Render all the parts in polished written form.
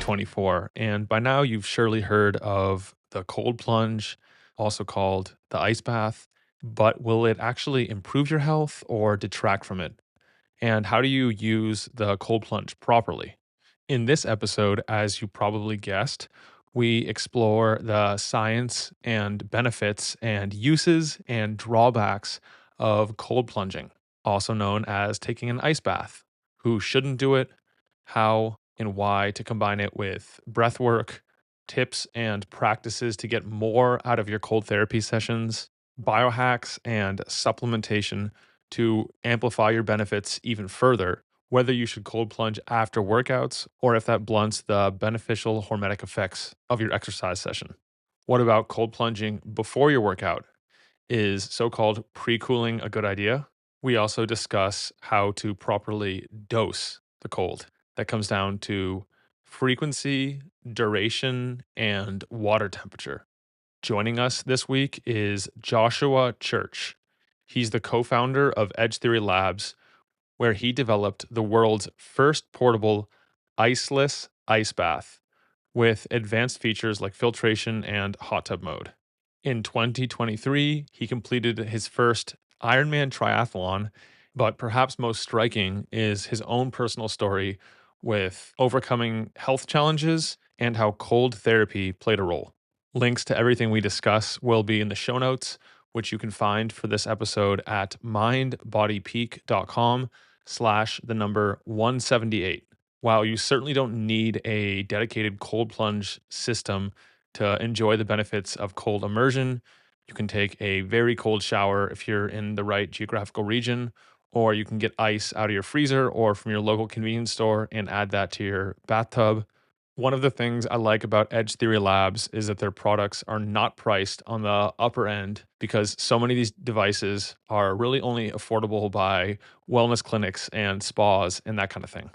2024. And by now, you've surely heard of the cold plunge, also called the ice bath. But will it actually improve your health or detract from it? And how do you use the cold plunge properly? In this episode, as you probably guessed, we explore the science and benefits and uses and drawbacks of cold plunging, also known as taking an ice bath. Who shouldn't do it, how and why to combine it with breath work, tips and practices to get more out of your cold therapy sessions, biohacks and supplementation to amplify your benefits even further, whether you should cold plunge after workouts or if that blunts the beneficial hormetic effects of your exercise session. What about cold plunging before your workout? Is so called pre cooling a good idea? We also discuss how to properly dose the cold. That comes down to frequency, duration, and water temperature. Joining us this week is Joshua Church. He's the co founder of Edge Theory Labs, where he developed the world's first portable iceless ice bath with advanced features like filtration and hot tub mode. In 2023, he completed his first Ironman triathlon, but perhaps most striking is his own personal story with overcoming health challenges and how cold therapy played a role. Links to everything we discuss will be in the show notes, which you can find for this episode at mindbodypeak.com/the number 178. While you certainly don't need a dedicated cold plunge system to enjoy the benefits of cold immersion, you can take a very cold shower if you're in the right geographical region, or you can get ice out of your freezer or from your local convenience store and add that to your bathtub. One of the things I like about Edge Theory Labs is that their products are not priced on the upper end because so many of these devices are really only affordable by wellness clinics and spas and that kind of thing.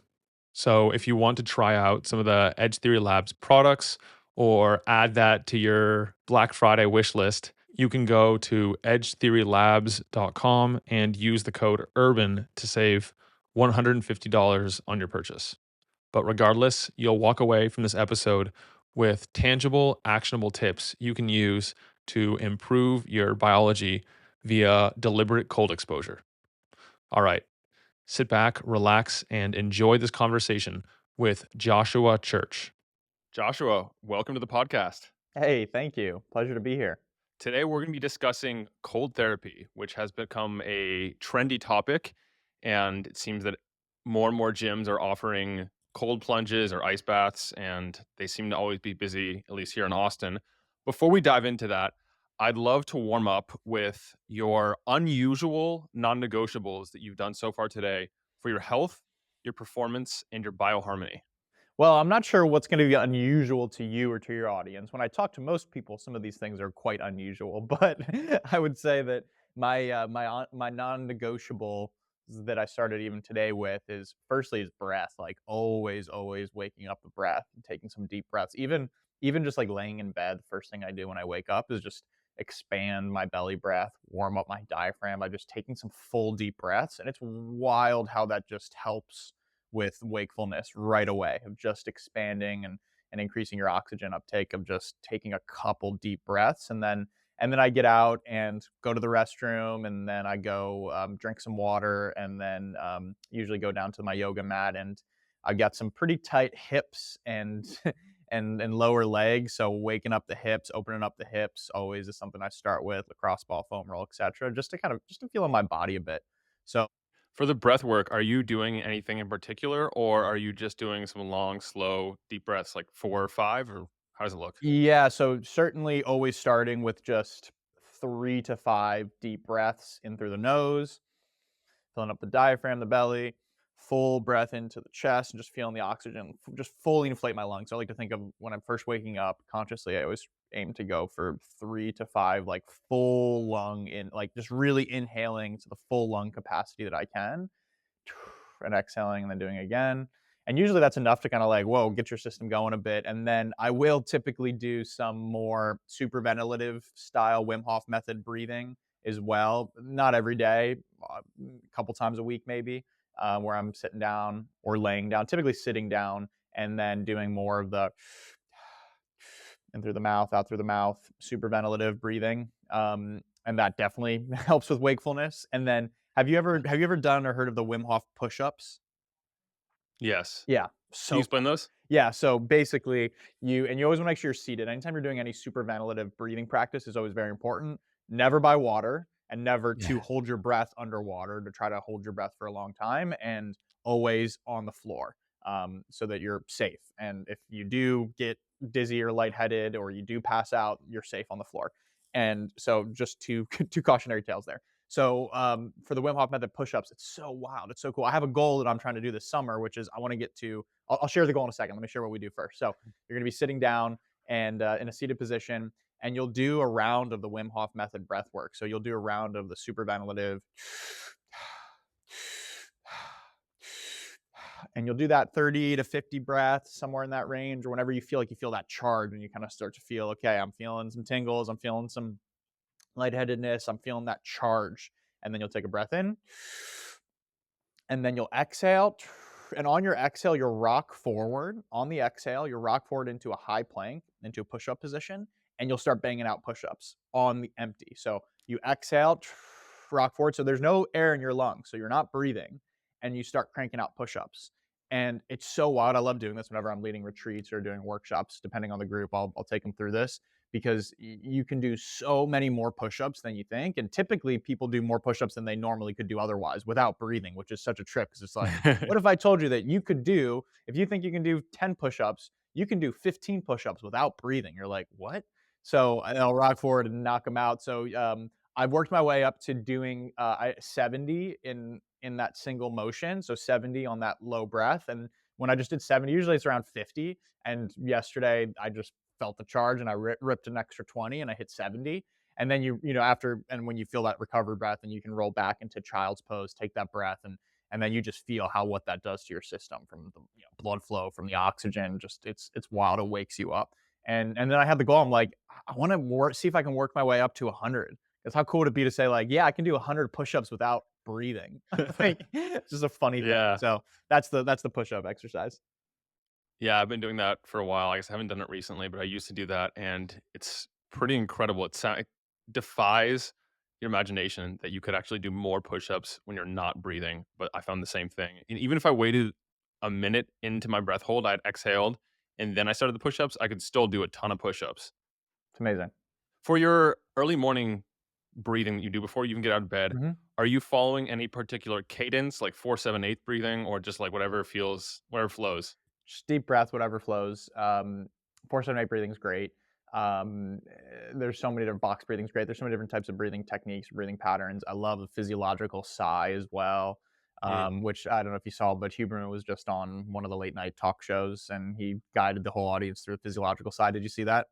So if you want to try out some of the Edge Theory Labs products or add that to your Black Friday wish list, you can go to edgetheorylabs.com and use the code URBAN to save $150 on your purchase. But regardless, you'll walk away from this episode with tangible, actionable tips you can use to improve your biology via deliberate cold exposure. All right, sit back, relax, and enjoy this conversation with Joshua Church. Joshua, welcome to the podcast. Hey, thank you. Pleasure to be here. Today, we're going to be discussing cold therapy, which has become a trendy topic. And it seems that more and more gyms are offering cold plunges or ice baths, and they seem to always be busy, at least here in Austin. Before we dive into that, I'd love to warm up with your unusual non negotiables that you've done so far today for your health, your performance, and your bioharmony. Well, I'm not sure what's going to be unusual to you or to your audience. When I talk to most people, some of these things are quite unusual, but I would say that my non-negotiable that I started even today with is firstly is breath, like always waking up the breath and taking some deep breaths. Even just like laying in bed, the first thing I do when I wake up is just expand my belly breath, warm up my diaphragm by just taking some full deep breaths, and it's wild how that just helps with wakefulness right away of just expanding and increasing your oxygen uptake of just taking a couple deep breaths. And then I get out and go to the restroom, and then I go drink some water, and then usually go down to my yoga mat, and I got some pretty tight hips and and lower legs. So waking up the hips, opening up the hips always is something I start with, lacrosse ball, foam roll, etc. Just to feel in my body a bit. So For the breath work, are you doing anything in particular, or are you just doing some long, slow, deep breaths, like 4 or 5, or how does it look? yeah, so certainly always starting with just 3 to 5 deep breaths in through the nose, filling up the diaphragm, the belly, full breath into the chest, and just feeling the oxygen just fully inflate my lungs. So I like to think of when I'm first waking up consciously, I always aim to go for 3 to 5 like full lung in, like just really inhaling to the full lung capacity that I can, and exhaling and then doing it again. And usually that's enough to kind of like, whoa, get your system going a bit. And then I will typically do some more super ventilative style Wim Hof method breathing as well. Not every day, a couple times a week maybe, where I'm sitting down or laying down, typically sitting down and then doing more of the in through the mouth, out through the mouth, super ventilative breathing. And that definitely helps with wakefulness. And then have you ever done or heard of the Wim Hof push-ups? Yes. Yeah, Can you so explain those? yeah, so basically, you always wanna make sure you're seated. Anytime you're doing any super ventilative breathing practice is always very important. Never by water, and never to Yeah. hold your breath underwater, to try to hold your breath for a long time, and always on the floor, so that you're safe. And if you do get dizzy or lightheaded, or you do pass out, you're safe on the floor. And so just two two cautionary tales there. So for the Wim Hof method push-ups, it's so wild. It's so cool. I have a goal that I'm trying to do this summer, which is I want to get to. I'll share the goal in a second. Let me share what we do first. So you're going to be sitting down and in a seated position, and you'll do a round of the Wim Hof method breath work. So you'll do a round of the super ventilative, and you'll do that 30 to 50 breaths, somewhere in that range, or whenever you feel like you feel that charge, and you kind of start to feel, okay, I'm feeling some tingles, I'm feeling some lightheadedness, I'm feeling that charge. And then you'll take a breath in, and then you'll exhale. And on your exhale, you'll rock forward. On the exhale, you'll rock forward into a high plank, into a push up position, and you'll start banging out push ups on the empty. So you exhale, rock forward. So there's no air in your lungs. So you're not breathing, and you start cranking out push ups. And it's so wild. I love doing this whenever I'm leading retreats or doing workshops, depending on the group. I'll take them through this because you can do so many more push-ups than you think. And typically people do more push-ups than they normally could do otherwise without breathing, which is such a trip because it's like, what if I told you that you could do, if you think you can do 10 push-ups, you can do 15 push-ups without breathing. You're like, what? So I'll rock forward and knock them out. So I've worked my way up to doing 70 in that single motion. So 70 on that low breath. And when I just did 70, usually it's around 50. And yesterday I just felt the charge and I ripped an extra 20 and I hit 70. And then after, and when you feel that recovered breath, and you can roll back into child's pose, take that breath, and then you just feel what that does to your system, from the blood flow, from the oxygen. Just it's wild. It wakes you up. And then I had the goal. I'm like, I want to see if I can work my way up to 100. Because how cool would it be to say, like, yeah, I can do 100 push-ups without breathing? Like, it's just a funny thing. Yeah. So that's the push-up exercise. Yeah, I've been doing that for a while. I guess I haven't done it recently, but I used to do that, and it's pretty incredible. It defies your imagination that you could actually do more push-ups when you're not breathing, but I found the same thing. And even if I waited a minute into my breath hold, I'd exhaled, and then I started the push-ups, I could still do a ton of push-ups. It's amazing. For your early morning breathing that you do before you even get out of bed, Mhm. are you following any particular cadence, like 4-7-8 breathing, or just like whatever flows? Just deep breath, whatever flows. 4-7-8 breathing is great. There's so many different box breathing is great. There's so many different types of breathing techniques, breathing patterns. I love the physiological sigh as well, Yeah. which I don't know if you saw, but Huberman was just on one of the late night talk shows, and he guided the whole audience through the physiological sigh. Did you see that?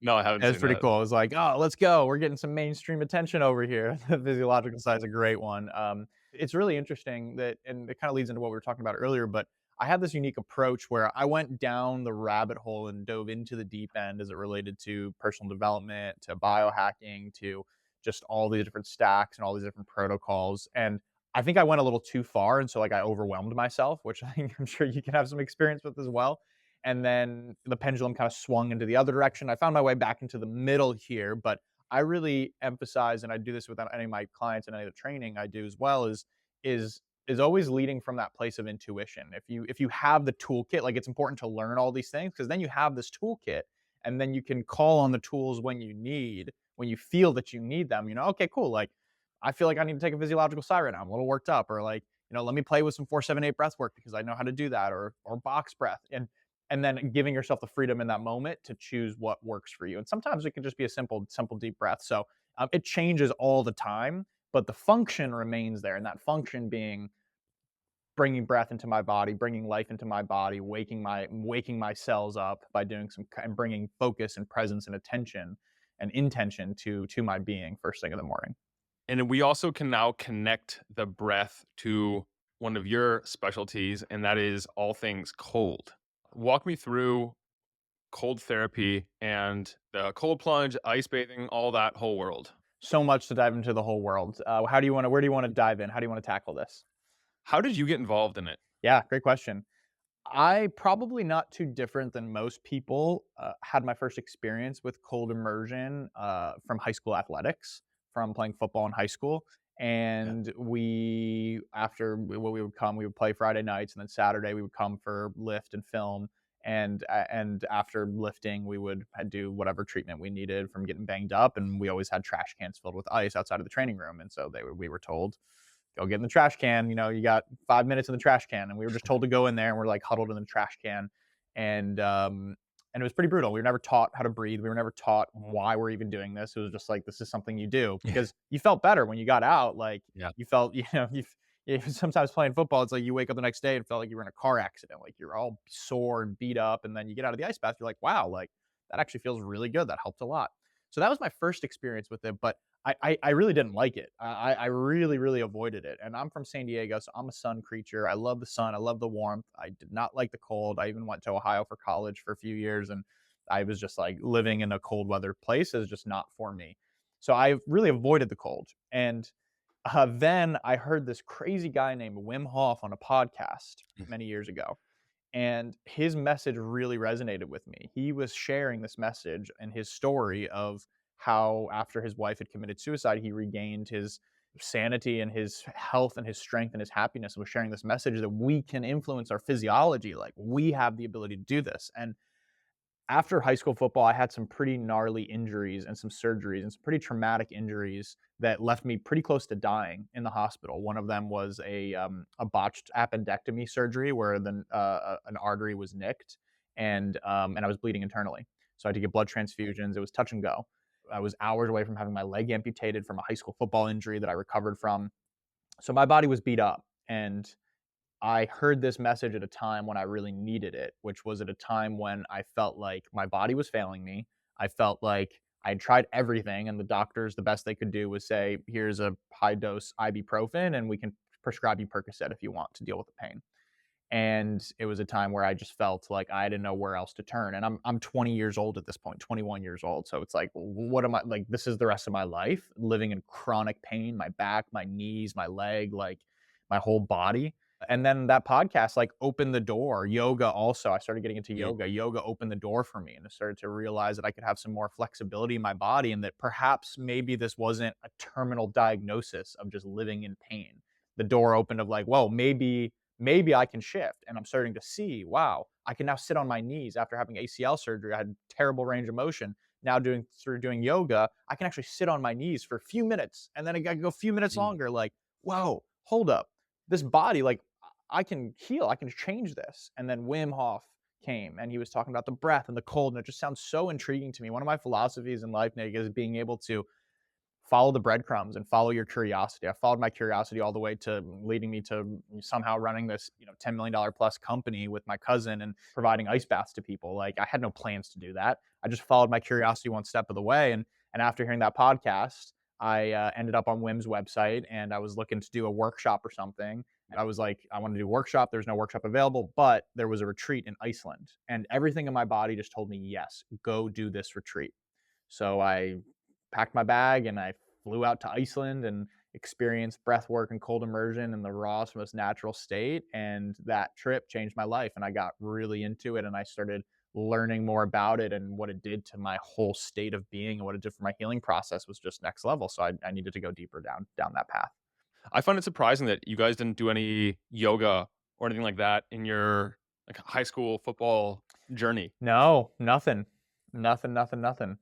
No, I haven't It's seen pretty that. cool. It was like, "Oh, let's go. We're getting some mainstream attention over here." The physiological side is a great one. It's really interesting that, and it kinda leads into what we were talking about earlier, but I had this unique approach where I went down the rabbit hole and dove into the deep end as it related to personal development, to biohacking, to just all these different stacks and all these different protocols, and I think I went a little too far, and so, like, I overwhelmed myself, which I think I'm sure you can have some experience with as well. And then the pendulum kind of swung into the other direction. I found my way back into the middle here, but I really emphasize, and I do this with any of my clients and any of the training I do as well, is is always leading from that place of intuition. If you have the toolkit, like, it's important to learn all these things because then you have this toolkit, and then you can call on the tools when you feel that you need them. Okay, cool. Like, I feel like I need to take a physiological sigh right now. I'm a little worked up, or like, let me play with some 4-7-8 breath work because I know how to do that, or box breath. And then giving yourself the freedom in that moment to choose what works for you. And sometimes it can just be a simple deep breath. So it changes all the time, but the function remains there. And that function being bringing breath into my body, bringing life into my body, waking my cells up by doing and bringing focus and presence and attention and intention to my being first thing in the morning. And then we also can now connect the breath to one of your specialties, and that is all things cold. Walk me through cold therapy and the cold plunge, ice bathing, all that whole world. So much to dive into the whole world. How do you want to? Where do you want to dive in? How do you want to tackle this? How did you get involved in it? Yeah, great question. I probably not too different than most people, had my first experience with cold immersion, from high school athletics, from playing football in high school, Yeah. and we after we would come, we would play Friday nights, and then Saturday we would come for lift and film, and after lifting, we would do whatever treatment we needed from getting banged up, and we always had trash cans filled with ice outside of the training room, and so we were told, go get in the trash can. You got 5 minutes in the trash can, and we were just told to go in there, and we're like huddled in the trash can, and and it was pretty brutal. We were never taught how to breathe. We were never taught why we're even doing this. It was just like, this is something you do Yeah. because you felt better when you got out. Like Yeah. you felt, you sometimes playing football, it's like you wake up the next day and felt like you were in a car accident. Like you're all sore and beat up, and then you get out of the ice bath. You're like, wow, like that actually feels really good. That helped a lot. So that was my first experience with it, but I really didn't like it. I really, really avoided it. And I'm from San Diego, so I'm a sun creature. I love the sun. I love the warmth. I did not like the cold. I even went to Ohio for college for a few years, and I was just like, living in a cold weather place is just not for me. So I really avoided the cold. And then I heard this crazy guy named Wim Hof on a podcast many years ago, and his message really resonated with me. He was sharing this message and his story of how after his wife had committed suicide, he regained his sanity and his health and his strength and his happiness, and was sharing this message that we can influence our physiology. Like we have the ability to do this. And after high school football, I had some pretty gnarly injuries and some surgeries and some pretty traumatic injuries that left me pretty close to dying in the hospital. One of them was a botched appendectomy surgery where an artery was nicked, and I was bleeding internally. So I had to get blood transfusions. It was touch and go. I was hours away from having my leg amputated from a high school football injury that I recovered from. So my body was beat up, and I heard this message at a time when I really needed it, which was at a time when I felt like my body was failing me. I felt like I'd tried everything, and the doctors, the best they could do was say, here's a high dose ibuprofen, and we can prescribe you Percocet if you want to deal with the pain. And it was a time where I just felt like I didn't know where else to turn. And I'm 20 years old at this point, 21 years old. So it's like, what am I like? This is the rest of my life living in chronic pain, my back, my knees, my leg, like my whole body. And then that podcast like opened the door. Yoga also, I started getting into Mm. yoga. Yoga opened the door for me, and I started to realize that I could have some more flexibility in my body, and that perhaps maybe this wasn't a terminal diagnosis of just living in pain. The door opened of like, whoa, maybe I can shift. And I'm starting to see, wow, I can now sit on my knees after having ACL surgery. I had terrible range of motion. Now doing yoga, I can actually sit on my knees for a few minutes, and then I gotta go a few minutes Mm. longer. Like, whoa, hold up. This body, like I can heal, I can change this. And then Wim Hof came, and he was talking about the breath and the cold, and it just sounds so intriguing to me. One of my philosophies in life, Nick, is being able to follow the breadcrumbs and follow your curiosity. I followed my curiosity all the way to leading me to somehow running this, $10 million plus company with my cousin and providing ice baths to people. Like I had no plans to do that. I just followed my curiosity one step of the way. And after hearing that podcast, I ended up on Wim's website, and I was looking to do a workshop or something. I was like, I want to do a workshop. There's no workshop available, but there was a retreat in Iceland, and everything in my body just told me, yes, go do this retreat. So I packed my bag and I flew out to Iceland and experienced breath work and cold immersion in the rawest, most natural state. And that trip changed my life. And I got really into it, and I started learning more about it, and what it did to my whole state of being and what it did for my healing process was just next level. So I needed to go deeper down that path. I find it surprising that you guys didn't do any yoga or anything like that in your, like, high school football journey. No, nothing. Nothing, nothing, nothing.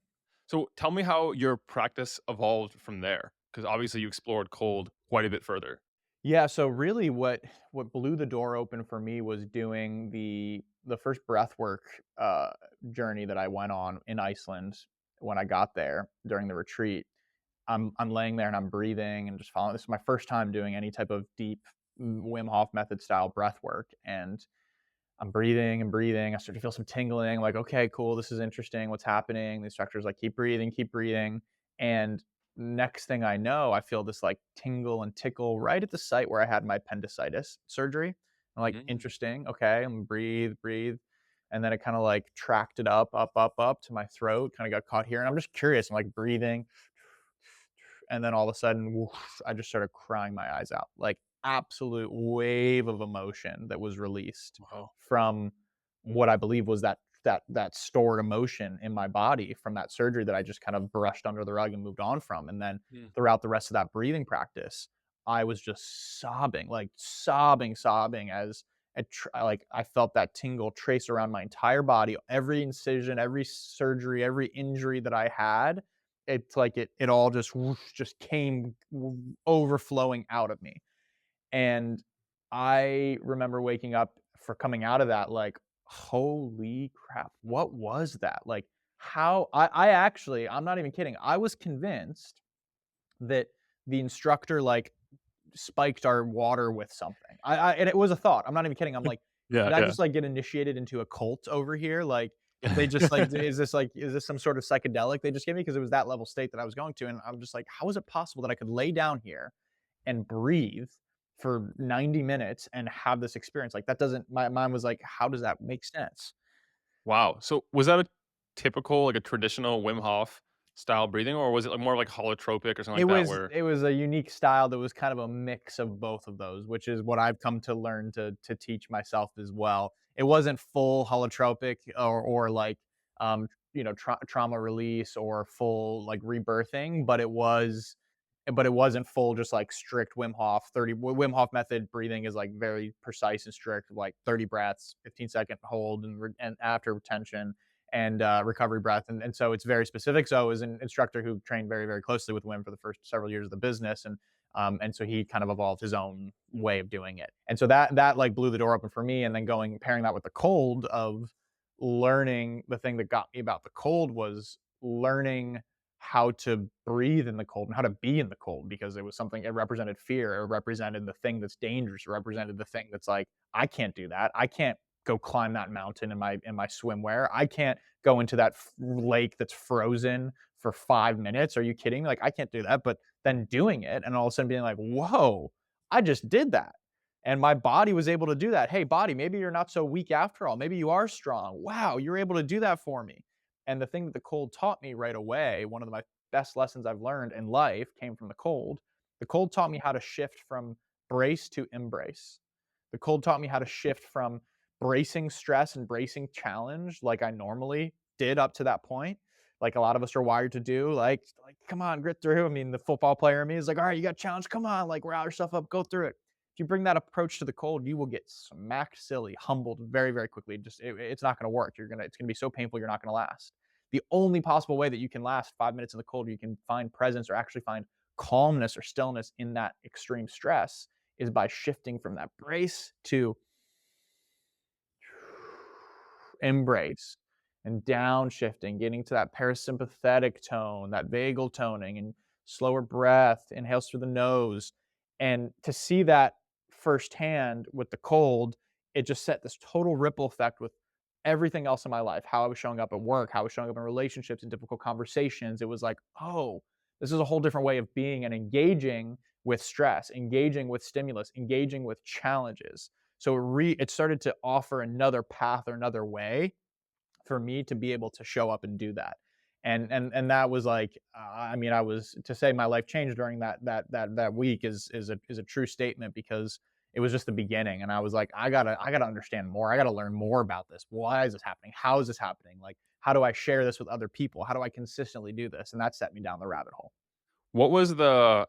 So tell me how your practice evolved from there, because obviously you explored cold quite a bit further. Yeah, so really what blew the door open for me was doing the first breathwork journey that I went on in Iceland when I got there during the retreat. I'm laying there and I'm breathing and just following. This is my first time doing any type of deep Wim Hof method style breath work, and I'm breathing and breathing. I start to feel some tingling. I'm like, okay, cool. This is interesting. What's happening? The instructor's like, keep breathing, keep breathing. And next thing I know, I feel this like tingle and tickle right at the site where I had my appendicitis surgery. I'm like, Mm. interesting. Okay. I'm breathe, breathe. And then it kind of like tracked it up to my throat, kind of got caught here. And I'm just curious. I'm like breathing. And then all of a sudden, woof, I just started crying my eyes out. Like absolute wave of emotion that was released Wow. from what I believe was that stored emotion in my body from that surgery that I just kind of brushed under the rug and moved on from. And then Mm. throughout the rest of that breathing practice, I was just sobbing, like sobbing as like I felt that tingle trace around my entire body, every incision, every surgery, every injury that I had. It's like it all just whoosh, just came overflowing out of me. And I remember waking up for coming out of that like, holy crap, what was that? Like, how I actually, I'm not even kidding. I was convinced that the instructor like spiked our water with something. And it was a thought. I'm not even kidding. I'm like, Yeah, did I yeah. just like get initiated into a cult over here? Like, did they just like, is this some sort of psychedelic they just gave me? Because it was that level state that I was going to. And I'm just like, how is it possible that I could lay down here and breathe for 90 minutes and have this experience? Like, that doesn't, my mind was like, how does that make sense? Wow. So was that a typical, like a traditional Wim Hof style breathing, or was it like more like holotropic or something like that where It was a unique style that was kind of a mix of both of those, which is what I've come to learn to teach myself as well. It wasn't full holotropic or like trauma release or full like rebirthing, but it wasn't full just like strict Wim Hof 30 Wim Hof method breathing is like very precise and strict, like 30 breaths, 15-second hold and after retention and recovery breath. And so it's very specific. So I was an instructor who trained very, very closely with Wim for the first several years of the business. And so he kind of evolved his own way of doing it. And so that like blew the door open for me. And then pairing that with the cold of learning the thing that got me about the cold was learning how to breathe in the cold and how to be in the cold because it was something it represented fear. It represented the thing that's dangerous. It represented the thing that's like, I can't do that. I can't go climb that mountain in my swimwear. I can't go into that lake that's frozen for 5 minutes. Are you kidding me? Like I can't do that. But then doing it and all of a sudden being like, whoa, I just did that. And my body was able to do that. Hey, body, maybe you're not so weak after all. Maybe you are strong. Wow, you're able to do that for me. And the thing that the cold taught me right away, one of my best lessons I've learned in life came from the cold. The cold taught me how to shift from brace to embrace. The cold taught me how to shift from bracing stress and bracing challenge like I normally did up to that point. Like a lot of us are wired to do, like come on, grit through. I mean, the football player in me is like, all right, you got challenge, come on, like rile yourself up, go through it. If you bring that approach to the cold, you will get smacked silly, humbled very, very quickly. It's not going to work. It's going to be so painful. You're not going to last. The only possible way that you can last 5 minutes in the cold, you can find presence or actually find calmness or stillness in that extreme stress is by shifting from that brace to embrace and downshifting, getting to that parasympathetic tone, that vagal toning, and slower breath, inhales through the nose. And to see that firsthand with the cold, it just set this total ripple effect with everything else in my life, how I was showing up at work, how I was showing up in relationships and difficult conversations. It was like, oh, this is a whole different way of being and engaging with stress, engaging with stimulus, engaging with challenges. So it started to offer another path or another way for me to be able to show up and do that. And that was like, I mean, I was to say my life changed during that week is a true statement because it was just the beginning, and I was like, I gotta understand more. I gotta learn more about this. Why is this happening? How is this happening? Like, how do I share this with other people? How do I consistently do this? And that set me down the rabbit hole. what was the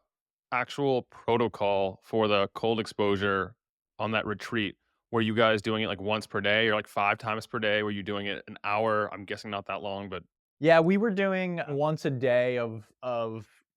actual protocol for the cold exposure on that retreat? Were you guys doing it like once per day or like 5 times per day? Were you doing it an hour? I'm guessing not that long, but Yeah, we were doing once a day of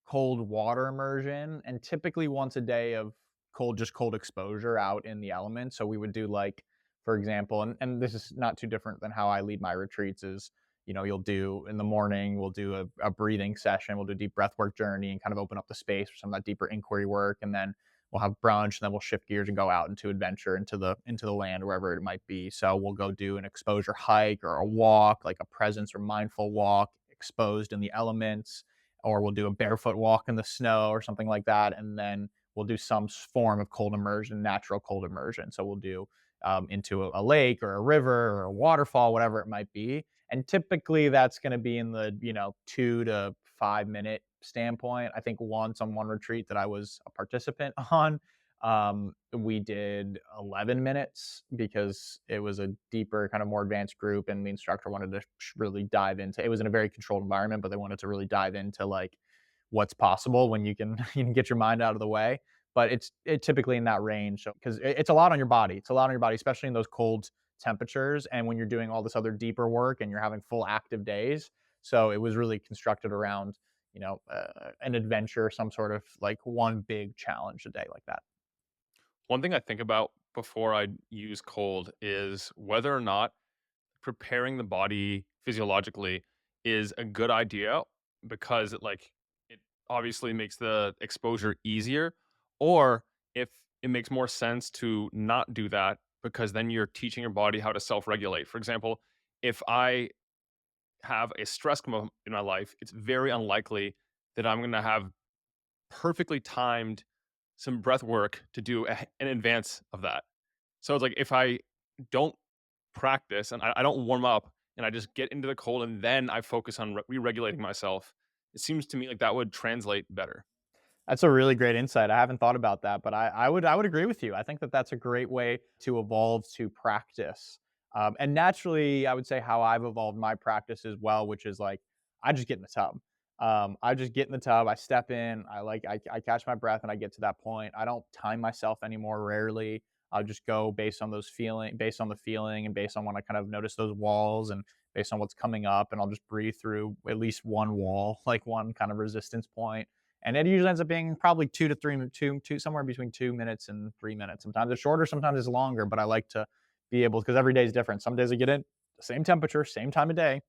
cold water immersion and typically once a day of cold exposure out in the elements. So we would do like, for example, and this is not too different than how I lead my retreats is, you'll do in the morning, we'll do a breathing session, we'll do a deep breath work journey and kind of open up the space for some of that deeper inquiry work. And then we'll have brunch and then we'll shift gears and go out into adventure into the land wherever it might be. So we'll go do an exposure hike or a walk, like a presence or mindful walk exposed in the elements, or we'll do a barefoot walk in the snow or something like that. And then we'll do some form of cold immersion, natural cold immersion. So we'll do into a lake or a river or a waterfall, whatever it might be. And typically that's going to be in the 2 to 5 minute standpoint. I think once on one retreat that I was a participant on, We did 11 minutes because it was a deeper, kind of more advanced group, and the instructor wanted to really dive into. It was in a very controlled environment, but they wanted to really dive into like what's possible when you can you can get your mind out of the way. But it typically in that range, so because it's a lot on your body. It's a lot on your body, especially in those cold temperatures, and when you're doing all this other deeper work and you're having full active days. So it was really constructed around an adventure, some sort of like one big challenge a day like that. One thing I think about before I use cold is whether or not preparing the body physiologically is a good idea because it obviously makes the exposure easier, or if it makes more sense to not do that because then you're teaching your body how to self-regulate. For example, if I have a stress come up in my life, it's very unlikely that I'm going to have perfectly timed some breath work to do in advance of that. So it's like if I don't practice and I don't warm up and I just get into the cold and then I focus on re-regulating myself, it seems to me like that would translate better. That's a really great insight. I haven't thought about that, but I would agree with you. I think that that's a great way to evolve to practice. And naturally, I would say how I've evolved my practice as well, which is like I just get in the tub. I just get in the tub. I step in. I catch my breath, and I get to that point. I don't time myself anymore. Rarely, I'll just go based on based on the feeling, and based on when I kind of notice those walls, and based on what's coming up, and I'll just breathe through at least one wall, like one kind of resistance point, and it usually ends up being probably 2 to 3, somewhere between 2 minutes and 3 minutes. Sometimes it's shorter, sometimes it's longer, but I like to be able, because every day is different. Some days I get in the same temperature, same time of day.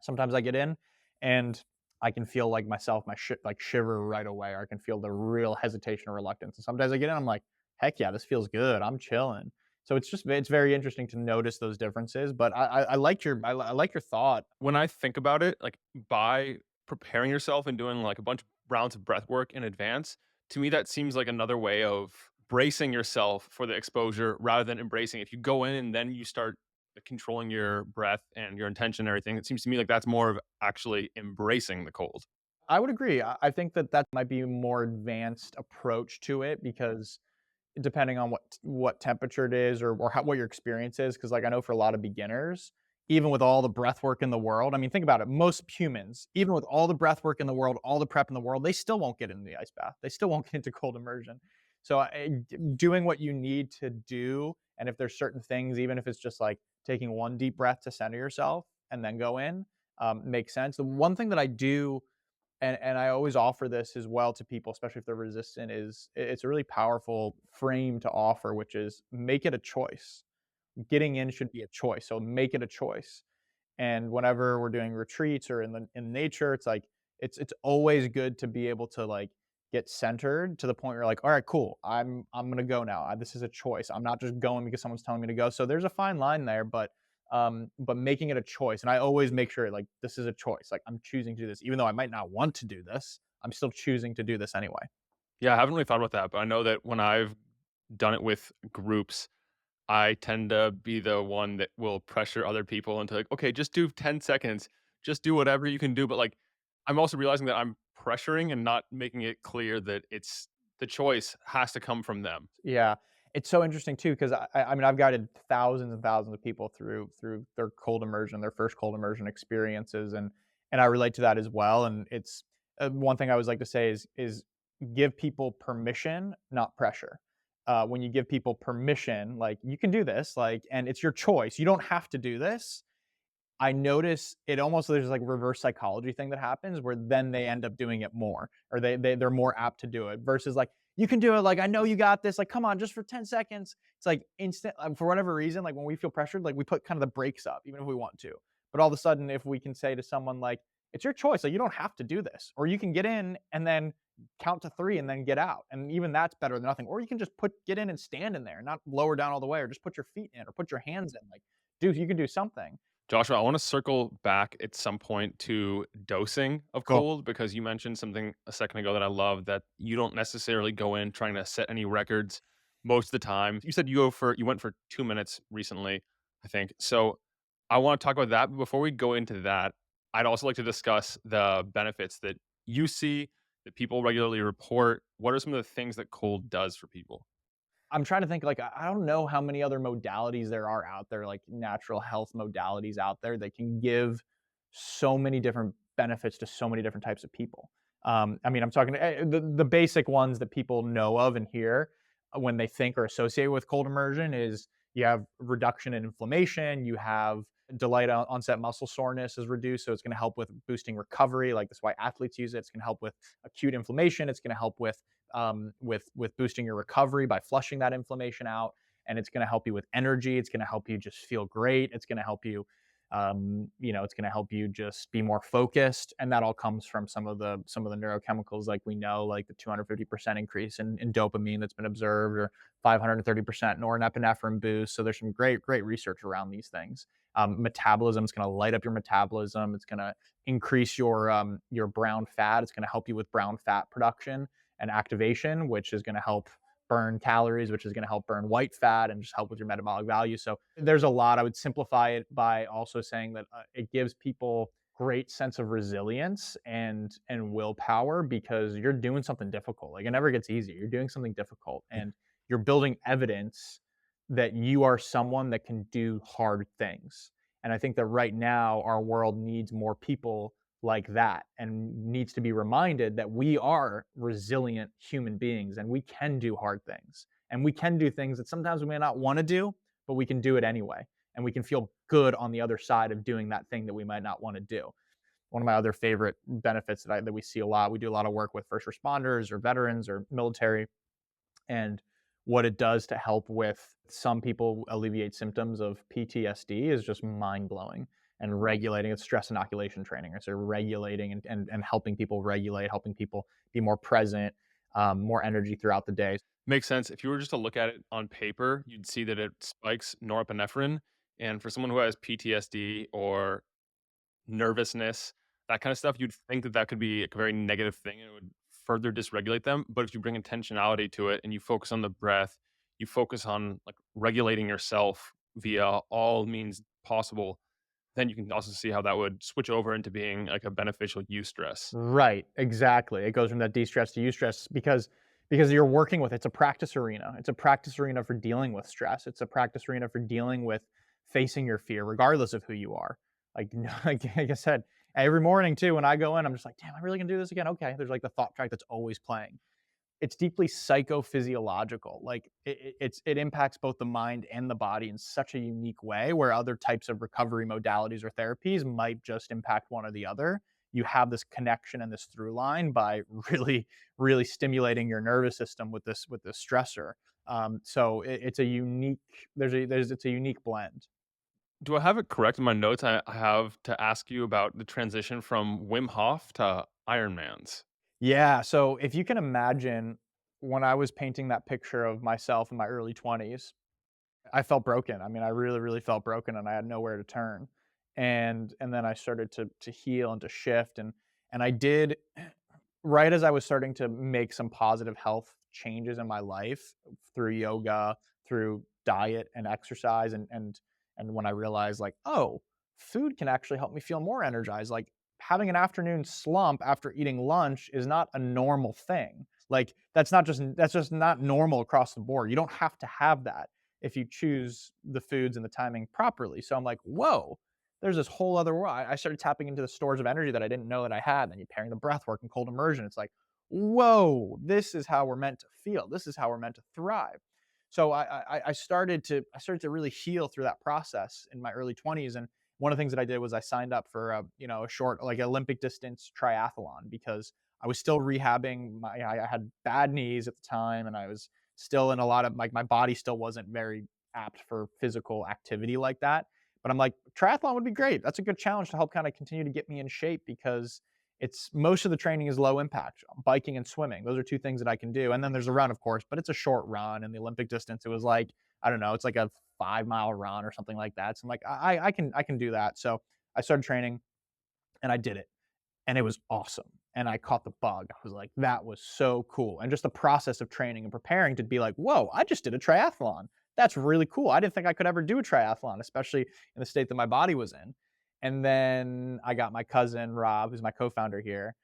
Sometimes I get in and I can feel like myself, my shit like shiver right away, or I can feel the real hesitation or reluctance. And some days I get in, I'm like, heck yeah, this feels good. I'm chilling. So it's very interesting to notice those differences. But I like I like your thought. When I think about it, like by preparing yourself and doing like a bunch of rounds of breath work in advance, to me that seems like another way of bracing yourself for the exposure rather than embracing. If you go in and then you start controlling your breath and your intention and everything, it seems to me like that's more of actually embracing the cold. I would agree. I think that that might be a more advanced approach to it, because depending on what temperature it is, or what your experience is, because like I know for a lot of beginners, even with all the breath work in the world, I mean, think about it. Most humans, even with all the breath work in the world, all the prep in the world, they still won't get into the ice bath. They still won't get into cold immersion. So doing what you need to do, and if there's certain things, even if it's just like taking one deep breath to center yourself and then go in, makes sense. The one thing that I do, and I always offer this as well to people, especially if they're resistant, is it's a really powerful frame to offer, which is make it a choice. Getting in should be a choice. So make it a choice. And whenever we're doing retreats or in nature, it's like it's always good to be able to like get centered to the point where you're like, all right, cool. I'm gonna go now. This is a choice. I'm not just going because someone's telling me to go. So there's a fine line there, but making it a choice. And I always make sure like this is a choice. Like I'm choosing to do this, even though I might not want to do this. I'm still choosing to do this anyway. Yeah, I haven't really thought about that, but I know that when I've done it with groups, I tend to be the one that will pressure other people into like, okay, just do 10 seconds, just do whatever you can do. But like, I'm also realizing that I'm pressuring and not making it clear that it's the choice has to come from them. Yeah, it's so interesting too, because I mean, I've guided thousands and thousands of people through their cold immersion, their first cold immersion experiences, and I relate to that as well. And it's one thing I always like to say is give people permission, not pressure. When you give people permission, like you can do this, like, and it's your choice. You don't have to do this. I notice it almost, there's like reverse psychology thing that happens where then they end up doing it more, or they're more apt to do it versus like you can do it, like I know you got this, like come on just for 10 seconds. It's like instant, for whatever reason, like when we feel pressured, like we put kind of the brakes up even if we want to. But all of a sudden if we can say to someone like it's your choice, like you don't have to do this, or you can get in and then count to 3 and then get out, and even that's better than nothing. Or you can just get in and stand in there, not lower down all the way, or just put your feet in or put your hands in, like dude, you can do something. Joshua, I want to circle back at some point to dosing of Cool. cold because you mentioned something a second ago that I love that you don't necessarily go in trying to set any records most of the time. You said you went for 2 minutes recently, I think. So I want to talk about that. But before we go into that, I'd also like to discuss the benefits that you see that people regularly report? What are some of the things that cold does for people? I'm trying to think, like, I don't know how many other modalities there are out there, like natural health modalities out there that can give so many different benefits to so many different types of people. I mean, I'm talking the basic ones that people know of and hear when they think or associate with cold immersion is you have reduction in inflammation, you have delayed onset muscle soreness is reduced, so it's going to help with boosting recovery. Like that's why athletes use it. It's going to help with acute inflammation. It's going to help with boosting your recovery by flushing that inflammation out, and it's going to help you with energy. It's going to help you just feel great. It's going to help you, it's going to help you just be more focused, and that all comes from some of the neurochemicals, like we know, like the 250% increase in dopamine that's been observed, or 530% norepinephrine boost. So there's some great research around these things. Metabolism is going to light up your metabolism. It's going to increase your brown fat. It's going to help you with brown fat production and activation, which is going to help burn calories, which is going to help burn white fat and just help with your metabolic value. So there's a lot. I would simplify it by also saying that it gives people great sense of resilience and willpower because you're doing something difficult. Like it never gets easy. You're doing something difficult and you're building evidence that you are someone that can do hard things. And I think that right now our world needs more people like that and needs to be reminded that we are resilient human beings and we can do hard things and we can do things that sometimes we may not want to do, but we can do it anyway. And we can feel good on the other side of doing that thing that we might not want to do. One of my other favorite benefits that we see a lot, we do a lot of work with first responders or veterans or military, and what it does to help with some people alleviate symptoms of PTSD is just mind blowing. And regulating it's stress inoculation training. Right? So regulating and helping people regulate, helping people be more present, more energy throughout the day. Makes sense. If you were just to look at it on paper, you'd see that it spikes norepinephrine. And for someone who has PTSD or nervousness, that kind of stuff, you'd think that that could be a very negative thing and it would further dysregulate them. But if you bring intentionality to it and you focus on the breath, you focus on like regulating yourself via all means possible, then you can also see how that would switch over into being like a beneficial eustress. Right, exactly. It goes from that de-stress to eustress because you're working with it's a practice arena. It's a practice arena for dealing with stress. It's a practice arena for dealing with facing your fear, regardless of who you are. Like, like I said, every morning too, when I go in, I'm just like, damn, I really gonna do this again? Okay. There's like the thought track that's always playing. It's deeply psychophysiological. Like it impacts both the mind and the body in such a unique way where other types of recovery modalities or therapies might just impact one or the other. You have this connection and this through line by really stimulating your nervous system with this stressor. So it's a unique there's it's a unique blend. Do I have it correct in my notes? I have to ask you about the transition from Wim Hof to Ironmans. Yeah. So if you can imagine when I was painting that picture of myself in my early 20s, I felt broken. I mean, I really felt broken and I had nowhere to turn. And then I started to heal and to shift and I did right as I was starting to make some positive health changes in my life through yoga, through diet and exercise and when I realized like, oh, food can actually help me feel more energized. Like having an afternoon slump after eating lunch is not a normal thing. Like that's just not normal across the board. You don't have to have that if you choose the foods and the timing properly. So I'm like, whoa, there's this whole other world. I started tapping into the stores of energy that I didn't know that I had. And you pairing the breath work and cold immersion. It's like, whoa, this is how we're meant to feel. This is how we're meant to thrive. So I started to really heal through that process in my early 20s. And one of the things that I did was I signed up for a short like Olympic distance triathlon because I was still rehabbing. I had bad knees at the time, and I was still in a lot of like my body still wasn't very apt for physical activity like that. But I'm like, triathlon would be great. That's a good challenge to help kind of continue to get me in shape because it's most of the training is low impact, biking and swimming. Those are two things that I can do. And then there's a run, of course, but it's a short run. And the Olympic distance, it was like, I don't know, it's like a 5 mile run or something like that. So I'm like, I can do that. So I started training and I did it and it was awesome. And I caught the bug. I was like, that was so cool. And just the process of training and preparing to be like, whoa, I just did a triathlon. That's really cool. I didn't think I could ever do a triathlon, especially in the state that my body was in. And then I got my cousin, Rob, who's my co founder here.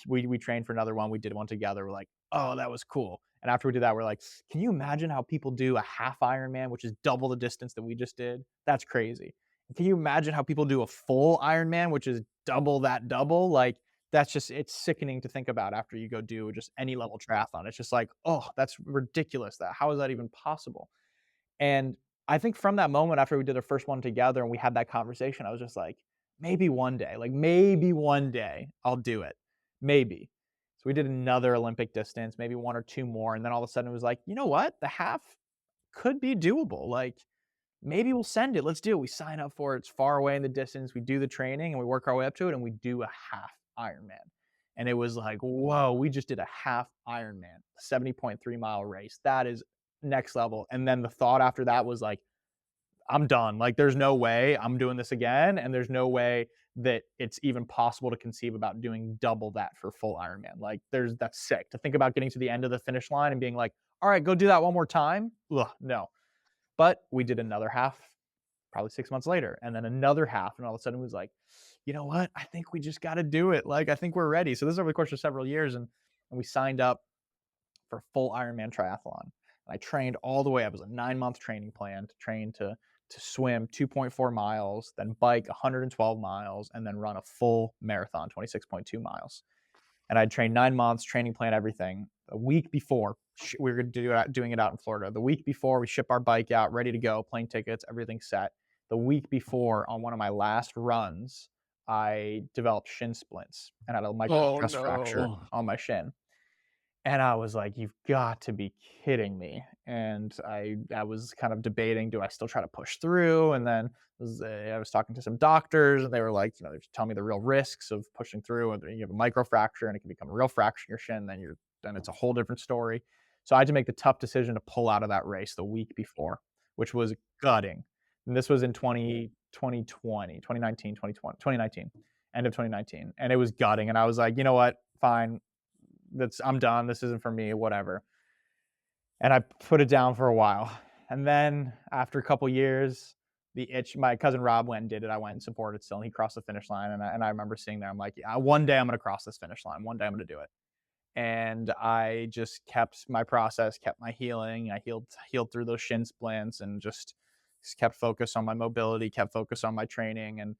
we trained for another one. We did one together. We're like, oh, that was cool. And after we did that, we're like, can you imagine how people do a half Ironman, which is double the distance that we just did? That's crazy. Can you imagine how people do a full Ironman, which is double that double? Like, that's just, it's sickening to think about after you go do just any level triathlon. It's just like, oh, that's ridiculous. That how is that even possible? And I think from that moment after we did our first one together and we had that conversation, I was just like maybe one day I'll do it. Maybe. So we did another Olympic distance, maybe one or two more. And then all of a sudden it was like, you know what? The half could be doable. Like, maybe we'll send it. Let's do it. We sign up for it. It's far away in the distance. We do the training and we work our way up to it and we do a half Ironman. And it was like, whoa, we just did a half Ironman, 70.3-mile race. That is next level. And then the thought after that was like, I'm done. Like, there's no way I'm doing this again. And there's no way that it's even possible to conceive about doing double that for full Ironman. Like, that's sick to think about getting to the end of the finish line and being like, all right, go do that one more time. Ugh, no. But we did another half probably 6 months later, and then another half. And all of a sudden it was like, you know what? I think we just got to do it. Like, I think we're ready. So this is over the course of several years. And we signed up for full Ironman triathlon. And I trained all the way up. It was a 9-month training plan to train to swim 2.4 miles, then bike 112 miles, and then run a full marathon, 26.2 miles. And I'd trained 9 months, training plan, everything. A week before, we were doing it out in Florida. The week before, we ship our bike out, ready to go, plane tickets, everything set. The week before, on one of my last runs, I developed shin splints and had a micro Oh stress fracture no. on my shin. And I was like, "You've got to be kidding me." And I was kind of debating, do I still try to push through? And then I was talking to some doctors, and they were like, they're telling me the real risks of pushing through. And you have a micro fracture, and it can become a real fracture in your shin. Then it's a whole different story. So I had to make the tough decision to pull out of that race the week before, which was gutting. And this was in 2019, end of 2019, and it was gutting. And I was like, you know what, fine, I'm done. This isn't for me, whatever. And I put it down for a while. And then after a couple years, the itch, my cousin Rob went and did it. I went and supported still, and he crossed the finish line. And I remember seeing there, I'm like, yeah, one day I'm going to cross this finish line. One day I'm going to do it. And I just kept my process, kept my healing. I healed through those shin splints and just kept focused on my mobility, kept focused on my training. And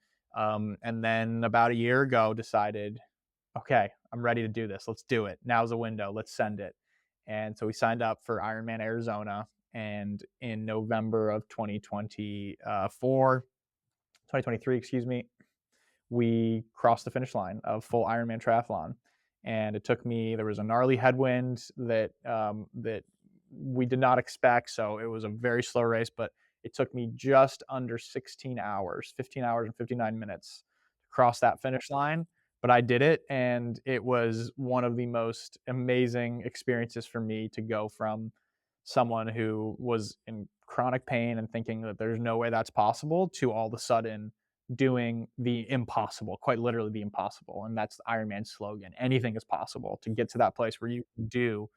then about a year ago, decided, okay, I'm ready to do this. Let's do it. Now's the window. Let's send it. And so we signed up for Ironman Arizona. And in November of 2023, excuse me, we crossed the finish line of full Ironman triathlon. And it took me, there was a gnarly headwind that we did not expect. So it was a very slow race, but it took me just under 16 hours, 15 hours and 59 minutes to cross that finish line. But I did it, and it was one of the most amazing experiences for me to go from someone who was in chronic pain and thinking that there's no way that's possible to all of a sudden doing the impossible, quite literally the impossible. And that's the Ironman slogan. Anything is possible. To get to that place where you do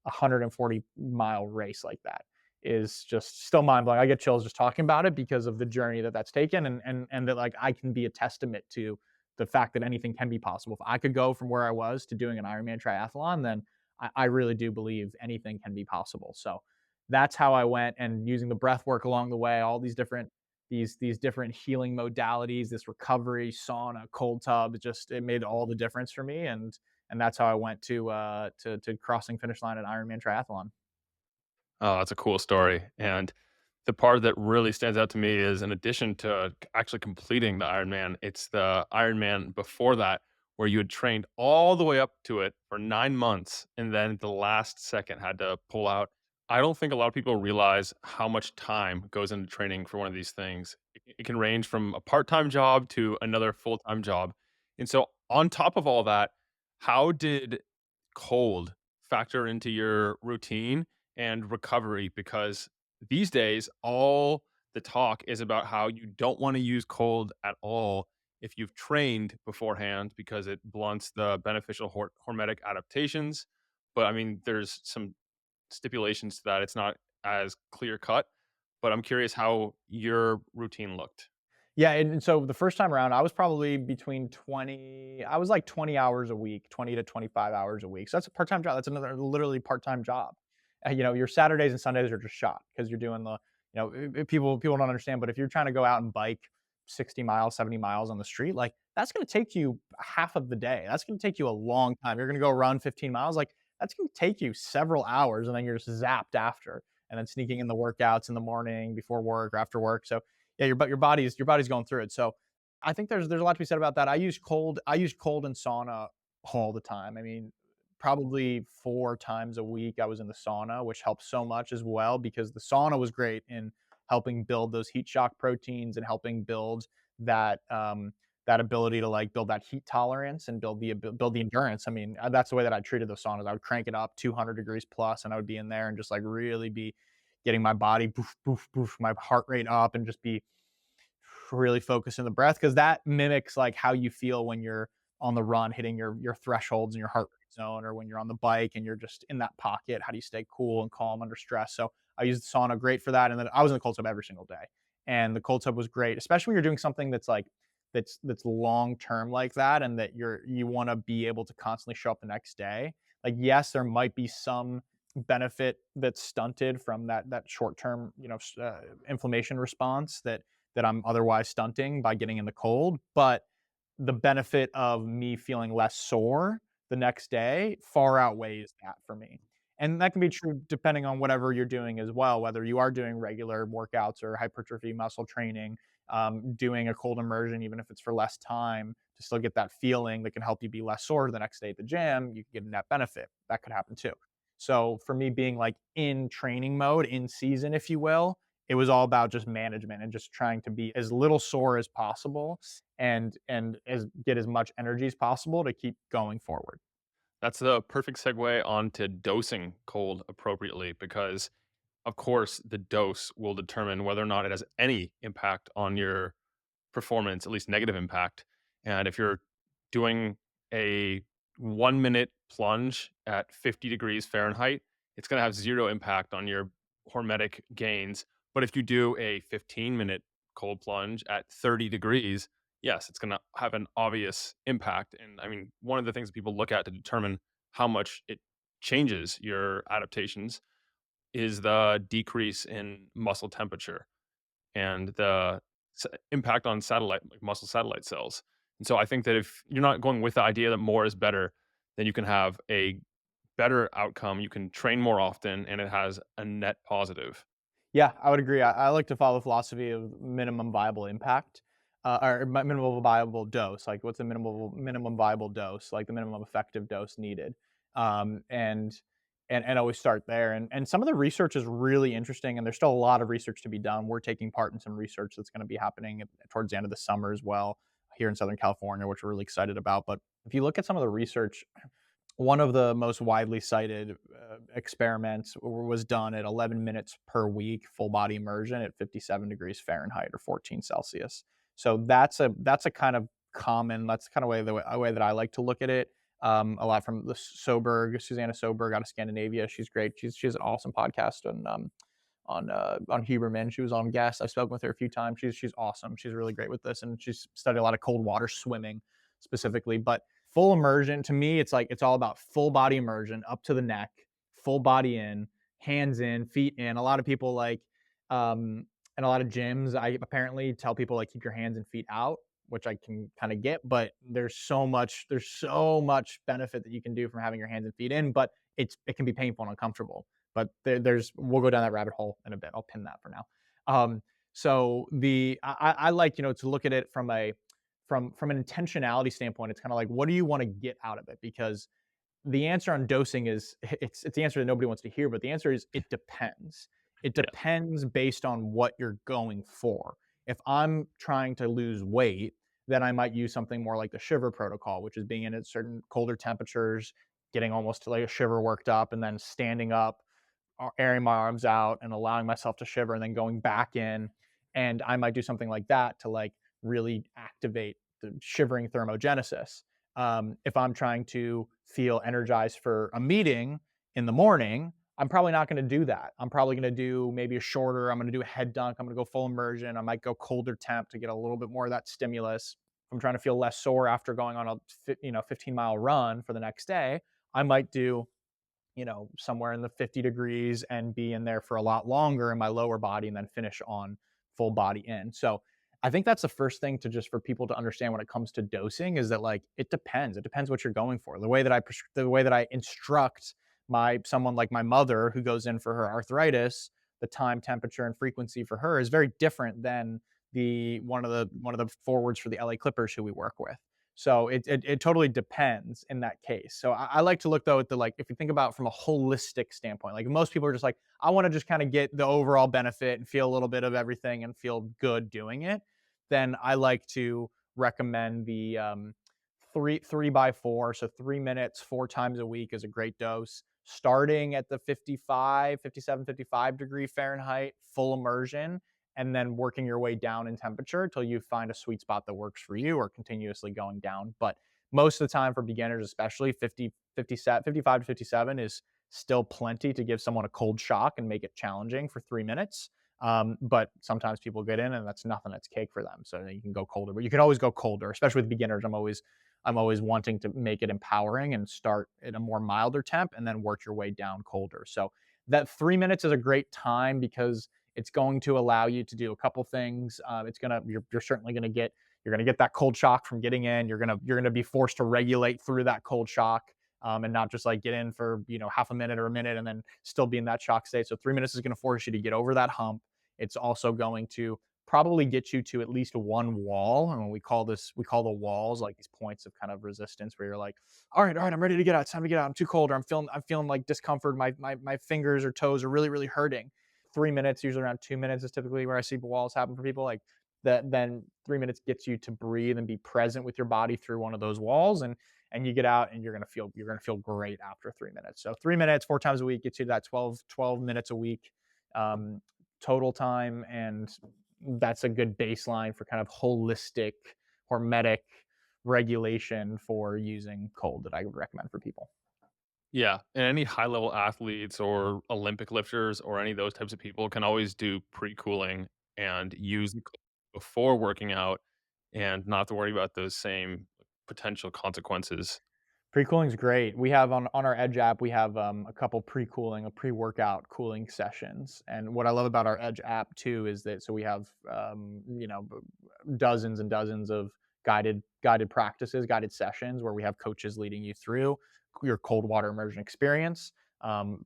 a 140-mile race like that is just still mind blowing. I get chills just talking about it because of the journey that that's taken, and that, like, I can be a testament to the fact that anything can be possible. If I could go from where I was to doing an Ironman triathlon, then I really do believe anything can be possible. So that's how I went, and using the breath work along the way, all these different healing modalities, this recovery, sauna, cold tub, it made all the difference for me. And that's how I went to crossing finish line at Ironman triathlon. Oh, that's a cool story. And the part that really stands out to me is in addition to actually completing the Ironman, it's the Ironman before that where you had trained all the way up to it for 9 months and then at the last second had to pull out. I don't think a lot of people realize how much time goes into training for one of these things. It can range from a part-time job to another full-time job. And so on top of all that, how did cold factor into your routine and recovery? Because these days, all the talk is about how you don't want to use cold at all if you've trained beforehand because it blunts the beneficial hormetic adaptations. But I mean, there's some stipulations to that. It's not as clear cut, but I'm curious how your routine looked. Yeah, and so the first time around, I was probably I was like 20 hours a week, 20 to 25 hours a week. So that's a part-time job. That's another literally part-time job. Your Saturdays and Sundays are just shot because you're doing people don't understand, but if you're trying to go out and bike 60 miles, 70 miles on the street, like that's going to take you half of the day. That's going to take you a long time. You're going to go run 15 miles, like that's going to take you several hours and then you're just zapped after and then sneaking in the workouts in the morning before work or after work. So yeah, your body's going through it. So I think there's a lot to be said about that. I use cold and sauna all the time. I mean, probably 4 times a week I was in the sauna, which helps so much as well because the sauna was great in helping build those heat shock proteins and helping build that ability to like build that heat tolerance and build the endurance. I mean, that's the way that I treated those saunas. I would crank it up 200 degrees plus, and I would be in there and just like really be getting my body boof, boof, boof, my heart rate up and just be really focus in the breath because that mimics like how you feel when you're on the run hitting your thresholds in your heart rate zone or when you're on the bike and you're just in that pocket. How do you stay cool and calm under stress? So I use the sauna great for that. And then I was in the cold tub every single day. And the cold tub was great, especially when you're doing something that's like that's long term like that and that you want to be able to constantly show up the next day. Like yes, there might be some benefit that's stunted from that short term inflammation response that I'm otherwise stunting by getting in the cold. But the benefit of me feeling less sore the next day far outweighs that for me. And that can be true depending on whatever you're doing as well, whether you are doing regular workouts or hypertrophy muscle training, doing a cold immersion, even if it's for less time, to still get that feeling that can help you be less sore the next day at the gym, you can get a net benefit. That could happen too. So for me being like in training mode, in season, if you will, it was all about just management and just trying to be as little sore as possible and as get as much energy as possible to keep going forward. That's the perfect segue onto dosing cold appropriately because, of course, the dose will determine whether or not it has any impact on your performance, at least negative impact. And if you're doing a 1 minute plunge at 50 degrees Fahrenheit, it's going to have zero impact on your hormetic gains. But if you do a 15-minute cold plunge at 30 degrees, yes, it's going to have an obvious impact. And I mean, one of the things that people look at to determine how much it changes your adaptations is the decrease in muscle temperature and the impact on muscle satellite cells. And so I think that if you're not going with the idea that more is better, then you can have a better outcome. You can train more often, and it has a net positive. Yeah, I would agree. I like to follow the philosophy of minimum viable impact, or minimum viable dose. Like, what's the minimum viable dose? Like the minimum effective dose needed, and and always start there. And some of the research is really interesting, and there's still a lot of research to be done. We're taking part in some research that's going to be happening towards the end of the summer as well here in Southern California, which we're really excited about. But if you look at some of the research, one of the most widely cited experiments was done at 11 minutes per week, full body immersion at 57 degrees Fahrenheit or 14 Celsius. So that's a kind of common. That's kind of way that I like to look at it. A lot from the Susanna Soberg out of Scandinavia. She's great. She's an awesome podcast on Huberman. She was on guest. I've spoken with her a few times. She's awesome. She's really great with this, and she's studied a lot of cold water swimming specifically. But full immersion to me, it's all about full body immersion up to the neck, full body in, hands in, feet in. A lot of people in a lot of gyms, I apparently tell people like keep your hands and feet out, which I can kind of get, but there's so much benefit that you can do from having your hands and feet in, but it can be painful and uncomfortable. But there's we'll go down that rabbit hole in a bit. I'll pin that for now. So I like to look at it from an intentionality standpoint. It's kind of like what do you want to get out of it? Because the answer on dosing is it's the answer that nobody wants to hear, but the answer is it depends. It Yeah. depends based on what you're going for. If I'm trying to lose weight, then I might use something more like the shiver protocol, which is being in at certain colder temperatures, getting almost to like a shiver worked up, and then standing up, airing my arms out, and allowing myself to shiver, and then going back in. And I might do something like that to like really activate the shivering thermogenesis. If I'm trying to feel energized for a meeting in the morning, I'm probably not going to do that. I'm probably going to do maybe a shorter. I'm going to do a head dunk. I'm going to go full immersion. I might go colder temp to get a little bit more of that stimulus. If I'm trying to feel less sore after going on a 15-mile run for the next day, I might do somewhere in the 50 degrees and be in there for a lot longer in my lower body and then finish on full body in. So I think that's the first thing to just for people to understand when it comes to dosing is that like it depends. It depends what you're going for. The way that I instruct my someone like my mother who goes in for her arthritis, the time, temperature, and frequency for her is very different than the one of the forwards for the LA Clippers who we work with. So it totally depends in that case. So I like to look though at the like if you think about it from a holistic standpoint, like most people are just like, I want to just kind of get the overall benefit and feel a little bit of everything and feel good doing it. Then I like to recommend the three by four. So 3 minutes, 4 times a week is a great dose. Starting at the 55, 57, 55 degree Fahrenheit, full immersion, and then working your way down in temperature until you find a sweet spot that works for you or continuously going down. But most of the time for beginners, especially 55 to 57 is still plenty to give someone a cold shock and make it challenging for 3 minutes. But sometimes people get in and that's nothing, that's cake for them. So you can go colder, but you can always go colder, especially with beginners. I'm always wanting to make it empowering and start at a more milder temp and then work your way down colder. So that 3 minutes is a great time because it's going to allow you to do a couple things. You're certainly gonna get that cold shock from getting in. You're gonna be forced to regulate through that cold shock. And not just like get in for half a minute or a minute and then still be in that shock state. So 3 minutes is going to force you to get over that hump. It's also going to probably get you to at least one wall. And when we call the walls like these points of kind of resistance where you're like, all right, I'm ready to get out. It's time to get out. I'm too cold, or I'm feeling like discomfort. My fingers or toes are really, really hurting. 3 minutes, usually around 2 minutes is typically where I see walls happen for people. Like that, then 3 minutes gets you to breathe and be present with your body through one of those walls, and you get out and you're gonna feel great after 3 minutes. So 3 minutes, 4 times a week gets you to that 12 minutes a week um, total time, and that's a good baseline for kind of holistic hormetic regulation for using cold that I would recommend for people. Yeah, and any high level athletes or Olympic lifters or any of those types of people can always do pre-cooling and use the before working out and not have to worry about those same potential consequences. Pre-cooling is great. We have on our Edge app, we have a couple pre-cooling, a pre-workout cooling sessions. And what I love about our Edge app too is that so we have dozens and dozens of guided practices, guided sessions where we have coaches leading you through your cold water immersion experience,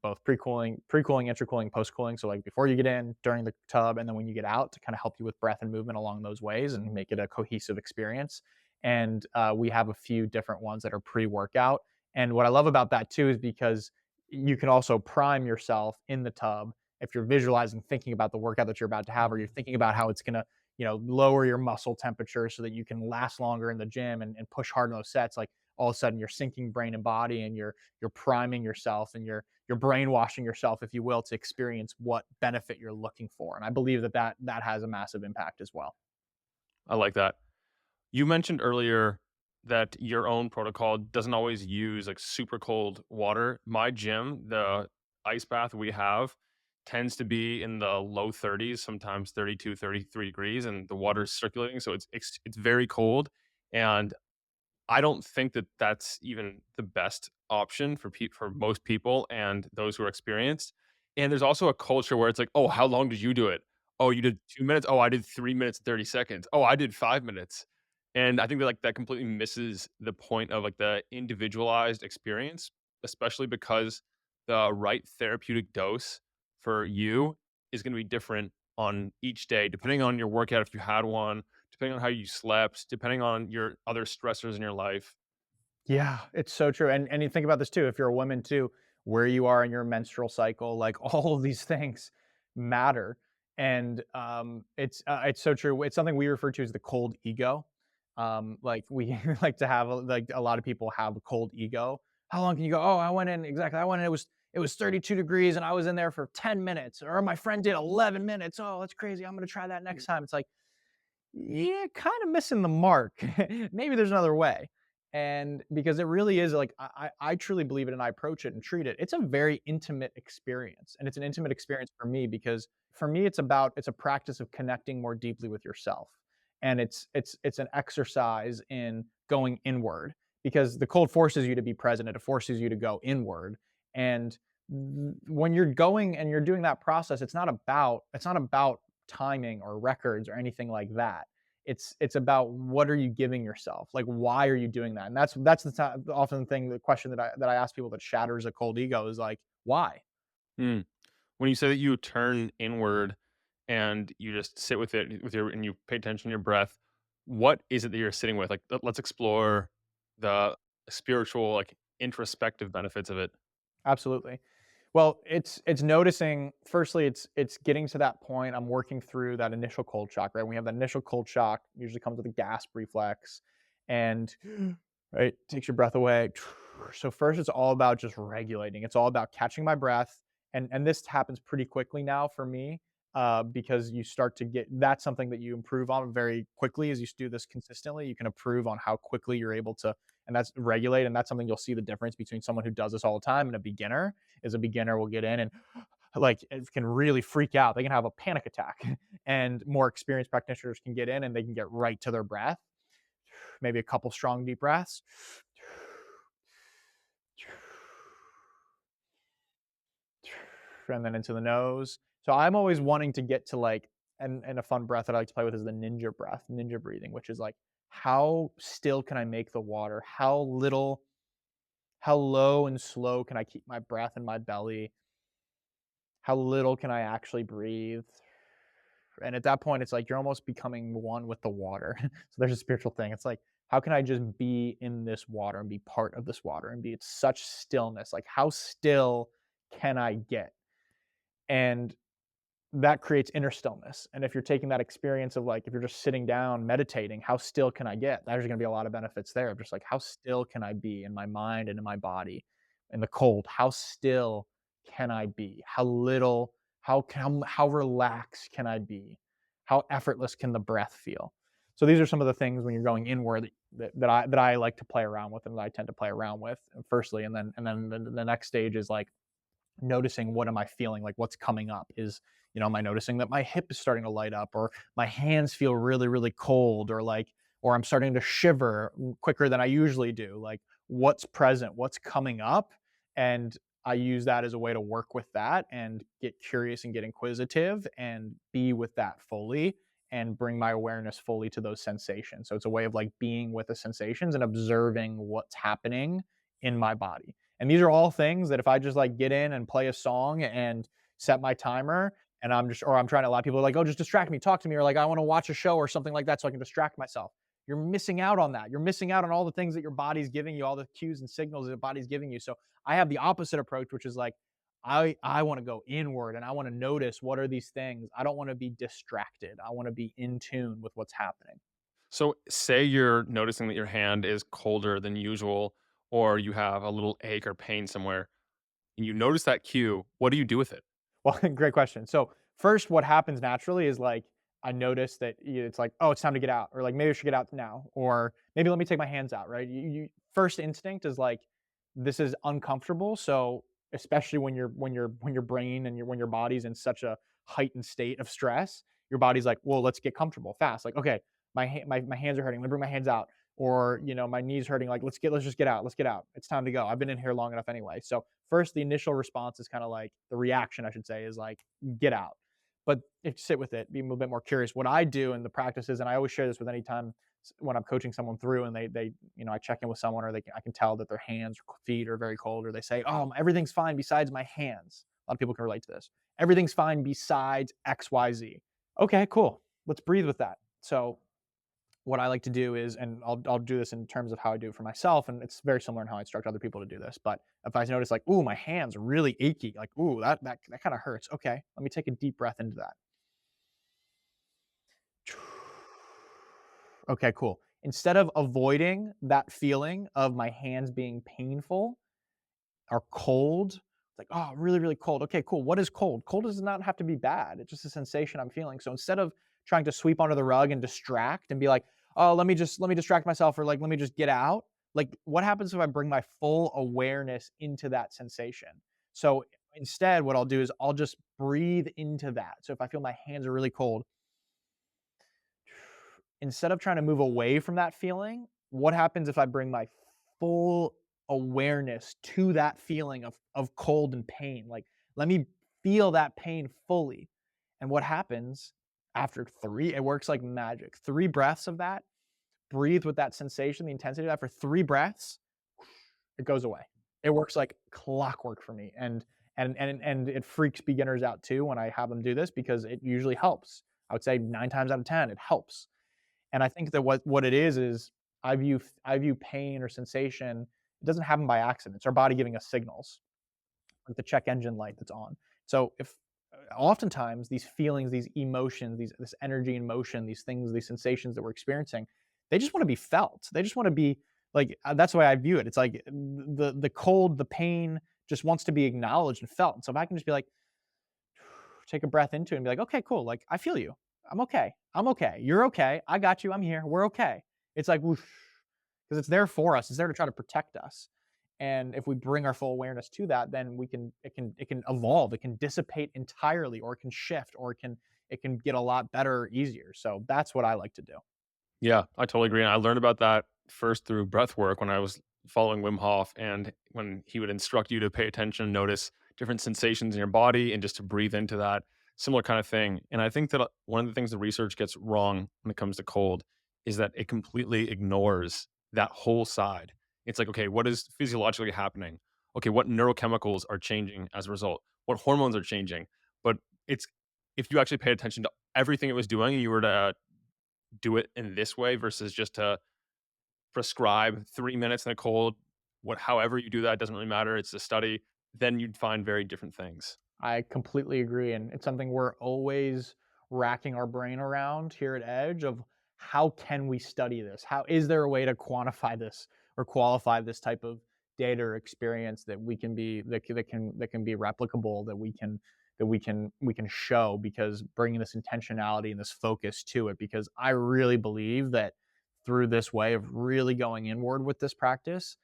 both pre-cooling, intercooling, post-cooling. So like before you get in, during the tub, and then when you get out to kind of help you with breath and movement along those ways and make it a cohesive experience. And we have a few different ones that are pre-workout. And what I love about that too is because you can also prime yourself in the tub if you're visualizing, thinking about the workout that you're about to have, or you're thinking about how it's going to lower your muscle temperature so that you can last longer in the gym and push hard in those sets. Like all of a sudden you're syncing brain and body, and you're priming yourself, and you're brainwashing yourself, if you will, to experience what benefit you're looking for. And I believe that has a massive impact as well. I like that. You mentioned earlier that your own protocol doesn't always use like super cold water. My gym, the ice bath we have tends to be in the low 30s, sometimes 32, 33 degrees, and the water is circulating. So it's very cold. And I don't think that that's even the best option for most people and those who are experienced. And there's also a culture where it's like, "Oh, how long did you do it? Oh, you did 2 minutes? Oh, I did 3 minutes and 30 seconds. Oh, I did 5 minutes." And I think that, like, that completely misses the point of, like, the individualized experience, especially because the right therapeutic dose for you is gonna be different on each day, depending on your workout if you had one, depending on how you slept, depending on your other stressors in your life. Yeah, it's so true. And you think about this too, if you're a woman too, where you are in your menstrual cycle, like all of these things matter. And it's so true. It's something we refer to as the cold ego. Like we like to have like a lot of people have a cold ego. How long can you go? Oh, I went in exactly. I went in. It was 32 degrees and I was in there for 10 minutes. Or my friend did 11 minutes. Oh, that's crazy. I'm gonna try that next time. It's like, yeah, kind of missing the mark. Maybe there's another way. And because it really is like I truly believe it and I approach it and treat it. It's a very intimate experience. And it's an intimate experience for me because for me it's a practice of connecting more deeply with yourself. And it's an exercise in going inward because the cold forces you to be present. It forces you to go inward. And when you're going and you're doing that process, it's not about timing or records or anything like that. It's about what are you giving yourself? Like, why are you doing that? And that's often the question that I ask people that shatters a cold ego is like, why? Mm. When you say that you turn inward and you just sit with it with your and you pay attention to your breath, what is it that you're sitting with? Like, let's explore the spiritual, like introspective benefits of it. Absolutely. Well, it's noticing firstly, it's getting to that point. I'm working through that initial cold shock, right? We have that initial cold shock, usually comes with a gasp reflex, and right, takes your breath away. So first it's all about just regulating. It's all about catching my breath. And this happens pretty quickly now for me. Because you start to get that's something that you improve on very quickly as you do this consistently. You can improve on how quickly you're able to, and that's regulate. And that's something you'll see the difference between someone who does this all the time and a beginner is a beginner will get in and like it can really freak out. They can have a panic attack. And more experienced practitioners can get in and they can get right to their breath. Maybe a couple strong deep breaths. And then into the nose. So I'm always wanting to get to like, and a fun breath that I like to play with is the ninja breath, ninja breathing, which is like, how still can I make the water? How low and slow can I keep my breath in my belly? How little can I actually breathe? And at that point, it's like you're almost becoming one with the water. So there's a spiritual thing. It's like, how can I just be in this water and be part of this water and be at such stillness? Like, how still can I get? And that creates inner stillness. And if you're taking that experience of like, if you're just sitting down meditating, how still can I get? There's going to be a lot of benefits there of just like, how still can I be in my mind and in my body in the cold? How still can I be? How little, how relaxed can I be? How effortless can the breath feel? So these are some of the things when you're going inward that I like to play around with and that I tend to play around with firstly. And then the next stage is like, noticing what am I feeling, like what's coming up is, am I noticing that my hip is starting to light up or my hands feel really really cold or like, or I'm starting to shiver quicker than I usually do, like what's present, what's coming up. And I use that as a way to work with that and get curious and get inquisitive and be with that fully and bring my awareness fully to those sensations. So it's a way of like being with the sensations and observing what's happening in my body. And these are all things that if I just like get in and play a song and set my timer and I'm trying to, a lot of people are like, oh, just distract me, talk to me, or like, I want to watch a show or something like that so I can distract myself. You're missing out on that. You're missing out on all the things that your body's giving you, all the cues and signals that your body's giving you. So I have the opposite approach, which is like, I want to go inward and I want to notice what are these things. I don't want to be distracted. I want to be in tune with what's happening. So, say you're noticing that your hand is colder than usual, or you have a little ache or pain somewhere, and you notice that cue. What do you do with it? Well, great question. So first, what happens naturally is like I notice that it's like, oh, it's time to get out, or like maybe I should get out now, or maybe let me take my hands out. Right? First instinct is like this is uncomfortable. So especially when your brain and when your body's in such a heightened state of stress, your body's like, well, let's get comfortable fast. Like, okay, my hands are hurting. Let me bring my hands out. Or my knees hurting. Like let's just get out. Let's get out. It's time to go. I've been in here long enough anyway. So first the initial response is kind of like the reaction I should say is like get out, but if you sit with it, be a little bit more curious. What I do in the practices, and I always share this with any time when I'm coaching someone through and they I check in with someone or I can tell that their hands or feet are very cold or they say, oh, everything's fine besides my hands. A lot of people can relate to this. Everything's fine besides XYZ. Okay, cool, let's breathe with that. So what I like to do is, and I'll do this in terms of how I do it for myself, and it's very similar in how I instruct other people to do this. But if I notice like, ooh, my hands are really achy, like, ooh, that kind of hurts. Okay, let me take a deep breath into that. Okay, cool. Instead of avoiding that feeling of my hands being painful or cold, it's like, oh, really, really cold. Okay, cool. What is cold? Cold does not have to be bad. It's just a sensation I'm feeling. So instead of trying to sweep under the rug and distract and be like, oh, let me distract myself or like let me just get out. Like, what happens if I bring my full awareness into that sensation? So instead, what I'll do is I'll just breathe into that. So if I feel my hands are really cold, instead of trying to move away from that feeling, what happens if I bring my full awareness to that feeling of cold and pain? Like, let me feel that pain fully. And what happens after three, it works like magic. 3 breaths of that, breathe with that sensation, the intensity of that for 3 breaths, it goes away. It works like clockwork for me. And it freaks beginners out too when I have them do this because it usually helps. I would say 9 times out of 10, it helps. And I think that what it is I view pain or sensation, it doesn't happen by accident. It's our body giving us signals, like the check engine light that's on. So if oftentimes these feelings, these emotions, this energy and motion, these things, these sensations that we're experiencing, they just want to be felt. They just want to be like that's the way I view it. It's like the cold, the pain just wants to be acknowledged and felt. And so if I can just be like, take a breath into it and be like, okay, cool. Like, I feel you. I'm okay. I'm okay. You're okay. I got you. I'm here. We're okay. It's like, whoosh, because it's there for us. It's there to try to protect us. And if we bring our full awareness to that, then it can evolve. It can dissipate entirely, or it can shift, or it can get a lot better, easier. So that's what I like to do. Yeah, I totally agree. And I learned about that first through breath work when I was following Wim Hof, and when he would instruct you to pay attention, notice different sensations in your body, and just to breathe into that similar kind of thing. And I think that one of the things the research gets wrong when it comes to cold is that it completely ignores that whole side. It's like, okay, what is physiologically happening? Okay, what neurochemicals are changing as a result? What hormones are changing? But it's if you actually paid attention to everything it was doing, and you were to do it in this way versus just to prescribe 3 minutes in the cold, however you do that doesn't really matter, it's a study, then you'd find very different things. I completely agree, and it's something we're always racking our brain around here at Edge of how can we study this? How is there a way to quantify this or qualify this type of data or experience that we can be that can be replicable, that we can show, because bringing this intentionality and this focus to it, because I really believe that through this way of really going inward with this practice,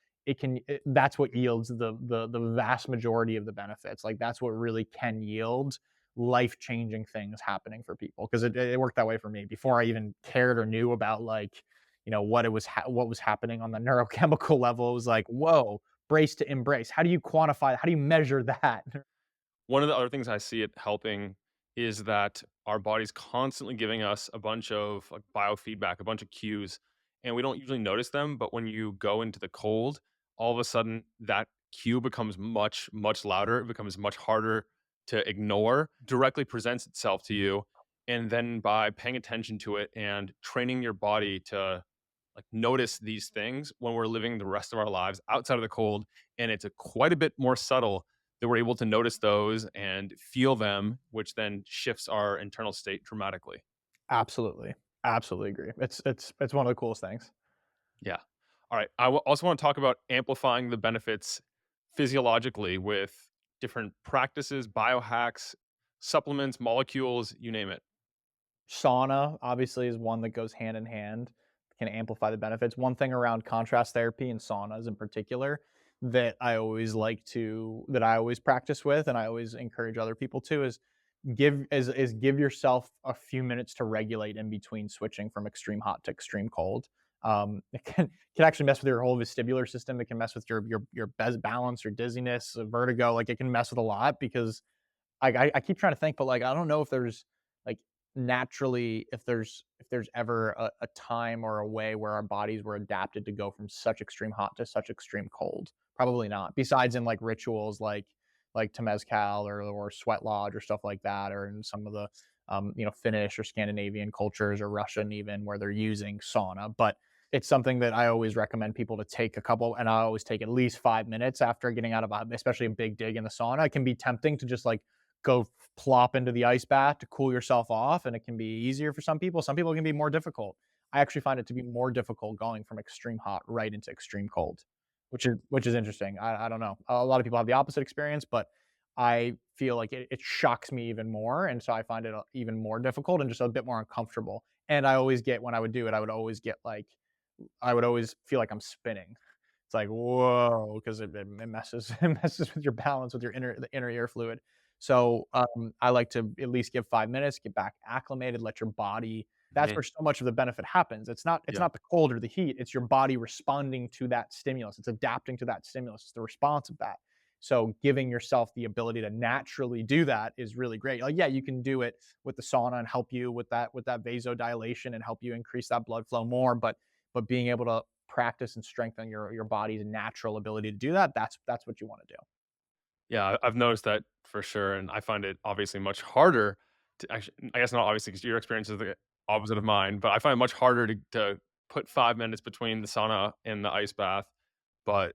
that's what yields the vast majority of the benefits. Like, that's what really can yield life changing things happening for people, because it worked that way for me before I even cared or knew about, like, what was happening on the neurochemical level. It was like, whoa, brace to embrace. How do you quantify, how do you measure that? One of the other things I see it helping is that our body's constantly giving us a bunch of like biofeedback, a bunch of cues, and we don't usually notice them. But when you go into the cold, all of a sudden that cue becomes much, much louder. It becomes much harder to ignore, directly presents itself to you. And then by paying attention to it and training your body to like notice these things when we're living the rest of our lives outside of the cold, and it's quite a bit more subtle that we're able to notice those and feel them, which then shifts our internal state dramatically. Absolutely, absolutely agree. It's one of the coolest things. Yeah. All right. Also want to talk about amplifying the benefits physiologically with different practices, biohacks, supplements, molecules, you name it. Sauna obviously is one that goes hand in hand, can amplify the benefits. One thing around contrast therapy and saunas in particular that I always practice with, and I always encourage other people to, is give yourself a few minutes to regulate in between switching from extreme hot to extreme cold. It can actually mess with your whole vestibular system. It can mess with your balance, your dizziness, vertigo. Like, it can mess with a lot, because I keep trying to think, but like I don't know if there's like naturally if there's ever a time or a way where our bodies were adapted to go from such extreme hot to such extreme cold. Probably not. Besides in like rituals like Temazcal or sweat lodge or stuff like that, or in some of the Finnish or Scandinavian cultures, or Russian even, where they're using sauna. But it's something that I always recommend people to take a couple, and I always take at least 5 minutes after getting out of especially a big dig in the sauna. It can be tempting to just like go plop into the ice bath to cool yourself off, and it can be easier for some people. Some people it can be more difficult. I actually find it to be more difficult going from extreme hot right into extreme cold, which is interesting. I don't know. A lot of people have the opposite experience, but I feel like it shocks me even more, and so I find it even more difficult and just a bit more uncomfortable. And I always get when I would do it, I would always feel like I'm spinning. It's like, whoa, because it messes it messes with your balance with your the inner ear fluid. So, I like to at least give 5 minutes, get back acclimated, let your body that's Mhm. where so much of the benefit happens. It's Yeah. not the cold or the heat, it's your body responding to that stimulus. It's adapting to that stimulus. It's the response of that. So, giving yourself the ability to naturally do that is really great. Like, yeah, you can do it with the sauna and help you with that vasodilation and help you increase that blood flow more, but being able to practice and strengthen your body's natural ability to do that, that's what you want to do. Yeah, I've noticed that for sure, and I find it obviously much harder to actually. I guess not obviously because your experience is the opposite of mine, but I find it much harder to put 5 minutes between the sauna and the ice bath. But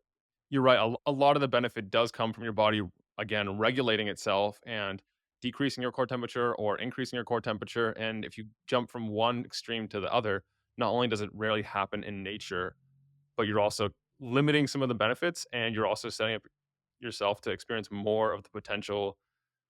you're right, a lot of the benefit does come from your body again regulating itself and decreasing your core temperature or increasing your core temperature. And if you jump from one extreme to the other, not only does it rarely happen in nature, but you're also limiting some of the benefits and you're also setting up yourself to experience more of the potential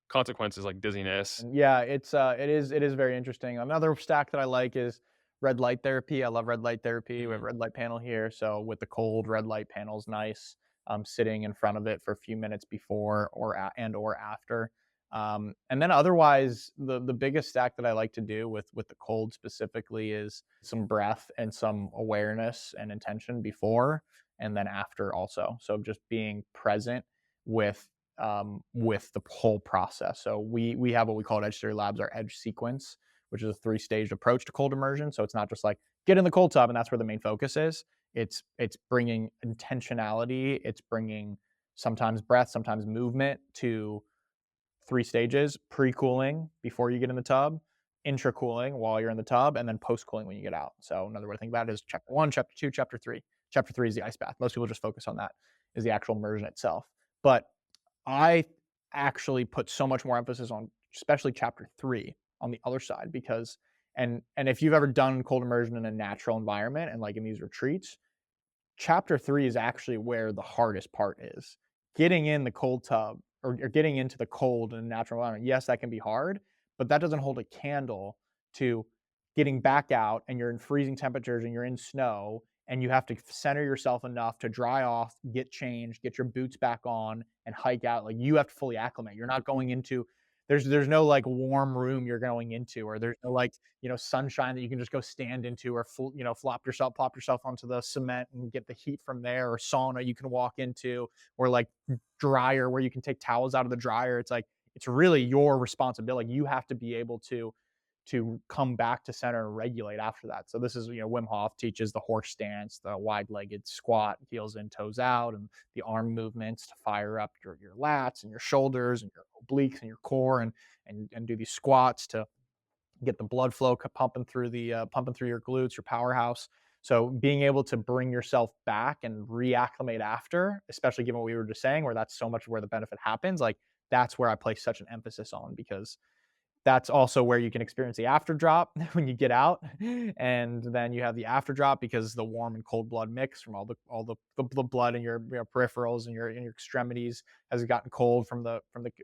consequences like dizziness. And yeah, it is very interesting. Another stack that I like is red light therapy. I love red light therapy. We have a Mhm. red light panel here, so with the cold, red light panel's nice. Sitting in front of it for a few minutes before or after. And then otherwise, the biggest stack that I like to do with the cold specifically is some breath and some awareness and intention before and then after also. So just being present with with the whole process. So we have what we call at Edge Theory Labs our Edge sequence, which is a three-staged approach to cold immersion. So it's not just like get in the cold tub and that's where the main focus is. It's bringing intentionality. It's bringing sometimes breath, sometimes movement to three stages: pre-cooling before you get in the tub, intra-cooling while you're in the tub, and then post-cooling when you get out. So another way to think about it is chapter one, chapter two, chapter three. Chapter three is the ice bath. Most people just focus on that, is the actual immersion itself. But I actually put so much more emphasis on especially chapter 3 on the other side because and if you've ever done cold immersion in a natural environment and like in these retreats, chapter 3 is actually where the hardest part is. Getting in the cold tub or getting into the cold in a natural environment. Yes, that can be hard, but that doesn't hold a candle to getting back out and you're in freezing temperatures and you're in snow and you have to center yourself enough to dry off, get changed, get your boots back on and hike out. Like you have to fully acclimate. You're not going into there's no like warm room you're going into or there's no like sunshine that you can just go stand into or plop yourself onto the cement and get the heat from there or sauna you can walk into or like dryer where you can take towels out of the dryer. It's like it's really your responsibility. You have to be able to come back to center and regulate after that. So this is, Wim Hof teaches the horse stance, the wide-legged squat, heels in, toes out, and the arm movements to fire up your lats and your shoulders and your obliques and your core, and do these squats to get the blood flow pumping through your glutes, your powerhouse. So being able to bring yourself back and reacclimate after, especially given what we were just saying, where that's so much where the benefit happens, like that's where I place such an emphasis on because that's also where you can experience the after drop when you get out, and then you have the after drop because the warm and cold blood mix from all the blood in your peripherals and your extremities has gotten cold from the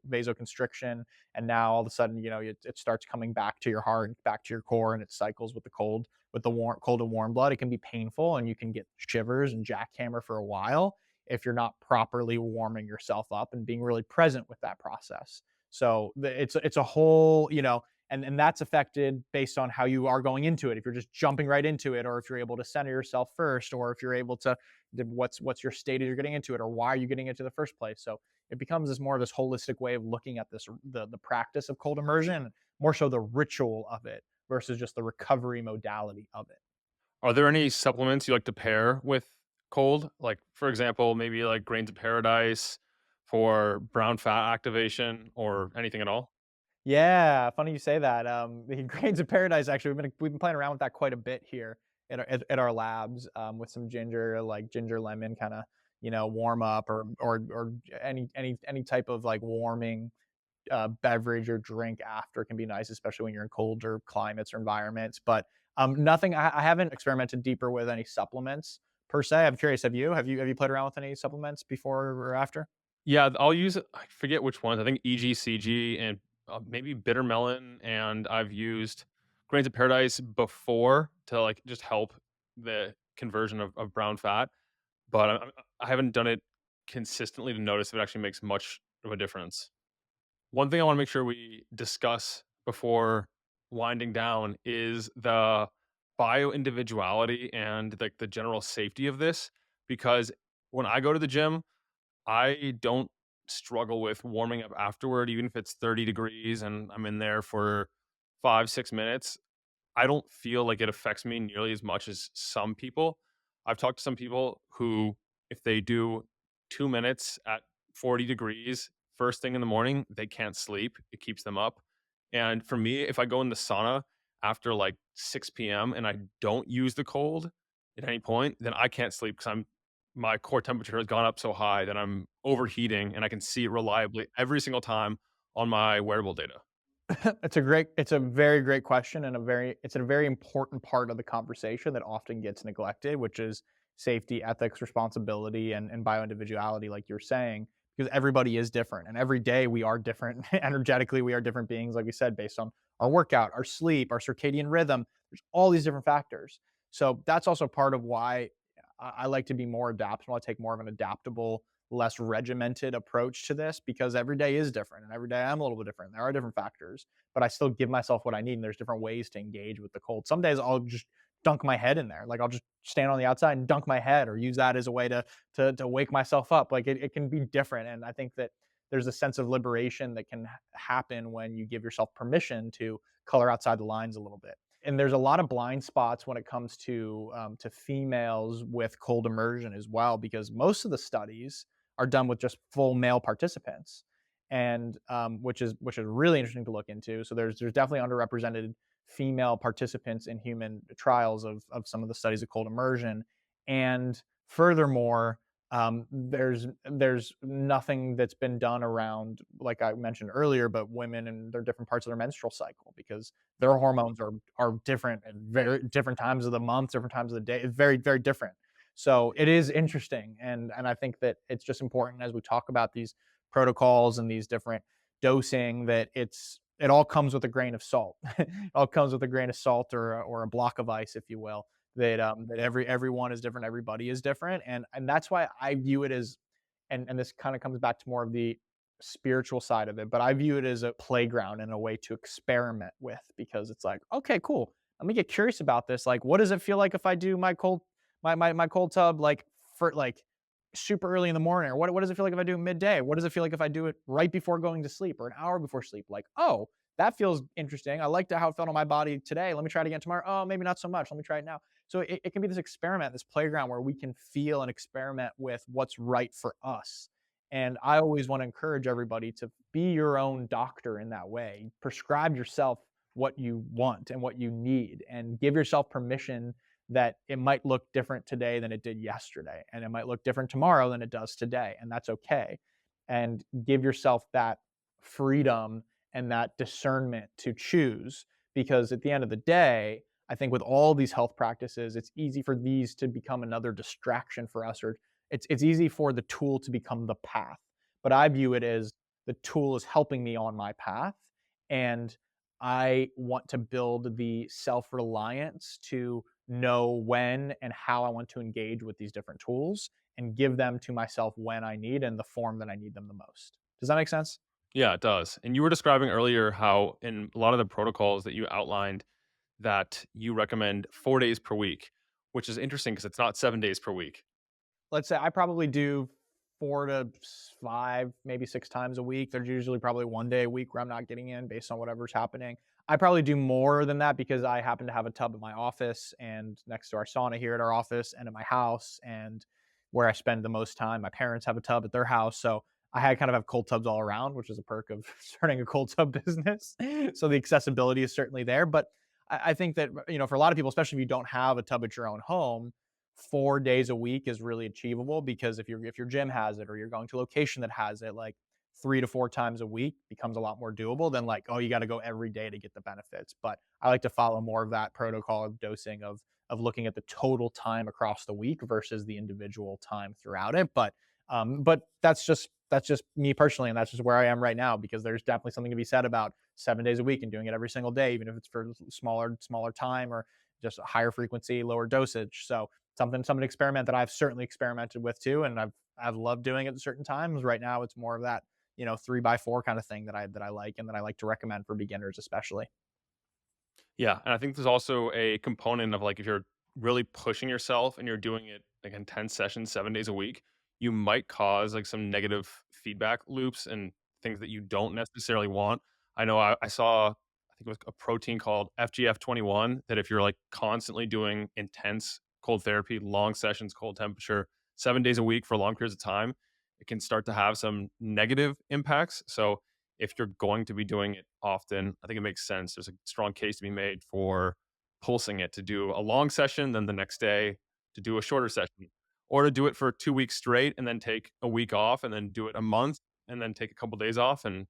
vasoconstriction, and now all of a sudden it starts coming back to your heart and back to your core, and it cycles with the warm cold and warm blood. It can be painful, and you can get shivers and jackhammer for a while if you're not properly warming yourself up and being really present with that process. So it's a whole, and that's affected based on how you are going into it. If you're just jumping right into it, or if you're able to center yourself first, or if you're able to, what's your state as you're getting into it, or why are you getting into the first place? So it becomes this more of this holistic way of looking at this the practice of cold immersion, more so the ritual of it versus just the recovery modality of it. Are there any supplements you like to pair with cold? Like, for example, maybe like grains of paradise for brown fat activation or anything at all? Yeah, funny you say that. The grains of paradise, actually, we've been playing around with that quite a bit here at our labs, with some ginger, like ginger lemon, kind of warm up, or any type of like warming beverage or drink after can be nice, especially when you're in colder climates or environments. But nothing. I haven't experimented deeper with any supplements per se. I'm curious. Have you played around with any supplements before or after? Yeah, I'll use I forget which ones. I think EGCG and maybe bitter melon, and I've used grains of paradise before to like just help the conversion of brown fat. but I haven't done it consistently to notice if it actually makes much of a difference. One thing I want to make sure we discuss before winding down is the bioindividuality and like the general safety of this, because when I go to the gym, I don't struggle with warming up afterward, even if it's 30 degrees and I'm in there for 5, 6 minutes. I don't feel like it affects me nearly as much as some people. I've talked to some people who, if they do 2 minutes at 40 degrees first thing in the morning, they can't sleep. It keeps them up. And for me, if I go in the sauna after like 6 p.m. and I don't use the cold at any point, then I can't sleep because my core temperature has gone up so high that I'm overheating and I can see it reliably every single time on my wearable data. It's a very great question, and it's a very important part of the conversation that often gets neglected, which is safety, ethics, responsibility, and bioindividuality, like you're saying, because everybody is different, and every day we are different. Energetically, we are different beings, like we said, based on our workout, our sleep, our circadian rhythm. There's all these different factors. So that's also part of why I like to be more adaptable. I take more of an adaptable, less regimented approach to this, because every day is different and every day I'm a little bit different. There are different factors, but I still give myself what I need. And there's different ways to engage with the cold. Some days I'll just dunk my head in there. Like I'll just stand on the outside and dunk my head, or use that as a way to wake myself up. Like it can be different. And I think that there's a sense of liberation that can happen when you give yourself permission to color outside the lines a little bit. And there's a lot of blind spots when it comes to females with cold immersion as well, because most of the studies are done with just full male participants, and which is really interesting to look into. So there's definitely underrepresented female participants in human trials of some of the studies of cold immersion, and furthermore, there's nothing that's been done around, like I mentioned earlier, but women and their different parts of their menstrual cycle, because their hormones are different at very different times of the month, different times of the day. It's very different. So it is interesting, and I think that it's just important as we talk about these protocols and these different dosing, that it all comes with a grain of salt. It all comes with a grain of salt, or a block of ice, if you will. That everyone is different, everybody is different, and that's why I view it as, and this kind of comes back to more of the spiritual side of it, but I view it as a playground and a way to experiment with, because it's like, okay, cool. Let me get curious about this. Like, what does it feel like if I do my cold tub, like, for like super early in the morning? Or what does it feel like if I do it midday? What does it feel like if I do it right before going to sleep, or an hour before sleep? Like, oh, that feels interesting. I liked how it felt on my body today. Let me try it again tomorrow. Oh, maybe not so much. Let me try it now. So it can be this experiment, this playground where we can feel and experiment with what's right for us. And I always want to encourage everybody to be your own doctor in that way. Prescribe yourself what you want and what you need, and give yourself permission that it might look different today than it did yesterday. And it might look different tomorrow than it does today. And that's okay. And give yourself that freedom and that discernment to choose. Because at the end of the day, I think with all these health practices, it's easy for these to become another distraction for us, or it's easy for the tool to become the path. But I view it as the tool is helping me on my path, and I want to build the self-reliance to know when and how I want to engage with these different tools, and give them to myself when I need, and the form that I need them the most. Does that make sense? Yeah, it does. And you were describing earlier how in a lot of the protocols that you outlined that you recommend 4 days per week, which is interesting because it's not 7 days per week. Let's say I probably do 4 to 5, maybe 6 times a week. There's usually probably 1 day a week where I'm not getting in based on whatever's happening. I probably do more than that because I happen to have a tub at my office, and next to our sauna here at our office, and at my house, and where I spend the most time. My parents have a tub at their house. So I had kind of have cold tubs all around, which is a perk of starting a cold tub business. So the accessibility is certainly there. But I think that, for a lot of people, especially if you don't have a tub at your own home, 4 days a week is really achievable, because if your gym has it, or you're going to a location that has it, like 3 to 4 times a week becomes a lot more doable than like, oh, you got to go every day to get the benefits. But I like to follow more of that protocol of dosing, of looking at the total time across the week versus the individual time throughout it. But that's just me personally, and that's just where I am right now, because there's definitely something to be said about 7 days a week and doing it every single day, even if it's for smaller time, or just a higher frequency, lower dosage. So something experiment that I've certainly experimented with too, and I've loved doing it at certain times. Right now, it's more of that 3x4 kind of thing that I like and that I like to recommend for beginners, especially. Yeah, and I think there's also a component of like if you're really pushing yourself and you're doing it like intense sessions 7 days a week, you might cause like some negative feedback loops and things that you don't necessarily want. I know I saw I think it was a protein called FGF21 that if you're like constantly doing intense cold therapy, long sessions, cold temperature, 7 days a week for long periods of time, it can start to have some negative impacts. So if you're going to be doing it often, I think it makes sense. There's a strong case to be made for pulsing it to do a long session, then the next day to do a shorter session, or to do it for 2 weeks straight and then take a week off and then do it a month and then take a couple days off. And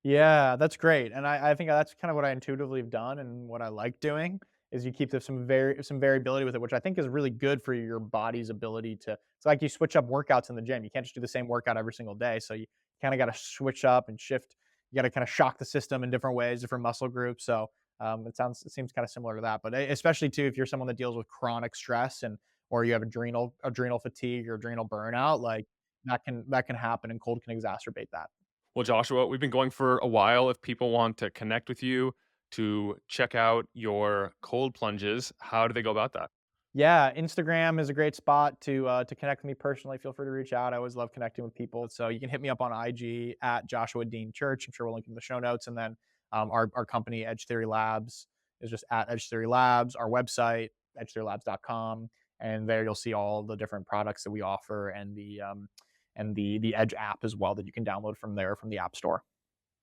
Yeah, that's great, and I think that's kind of what I intuitively have done and what I like doing is you keep some variability with it, which I think is really good for your body's ability to it's like you switch up workouts in the gym. You can't just do the same workout every single day, so you kinda gotta switch up and shift. You gotta kinda shock the system in different ways, different muscle groups, so, it seems kinda similar to that, but especially too, if you're someone that deals with chronic stress and or you have adrenal fatigue or adrenal burnout, like, that can happen, and cold can exacerbate that. well, Joshua, we've been going for a while. If people want to connect with you, to check out your cold plunges, how do they go about that? Yeah, Instagram is a great spot to connect with me personally. Feel free to reach out. I always love connecting with people. So you can hit me up on IG at Joshua Dean Church. I'm sure we'll link in the show notes. And then our company, Edge Theory Labs, is just at Edge Theory Labs. Our website, edgetheorylabs.com, and there you'll see all the different products that we offer and the Edge app as well that you can download from there from the App Store.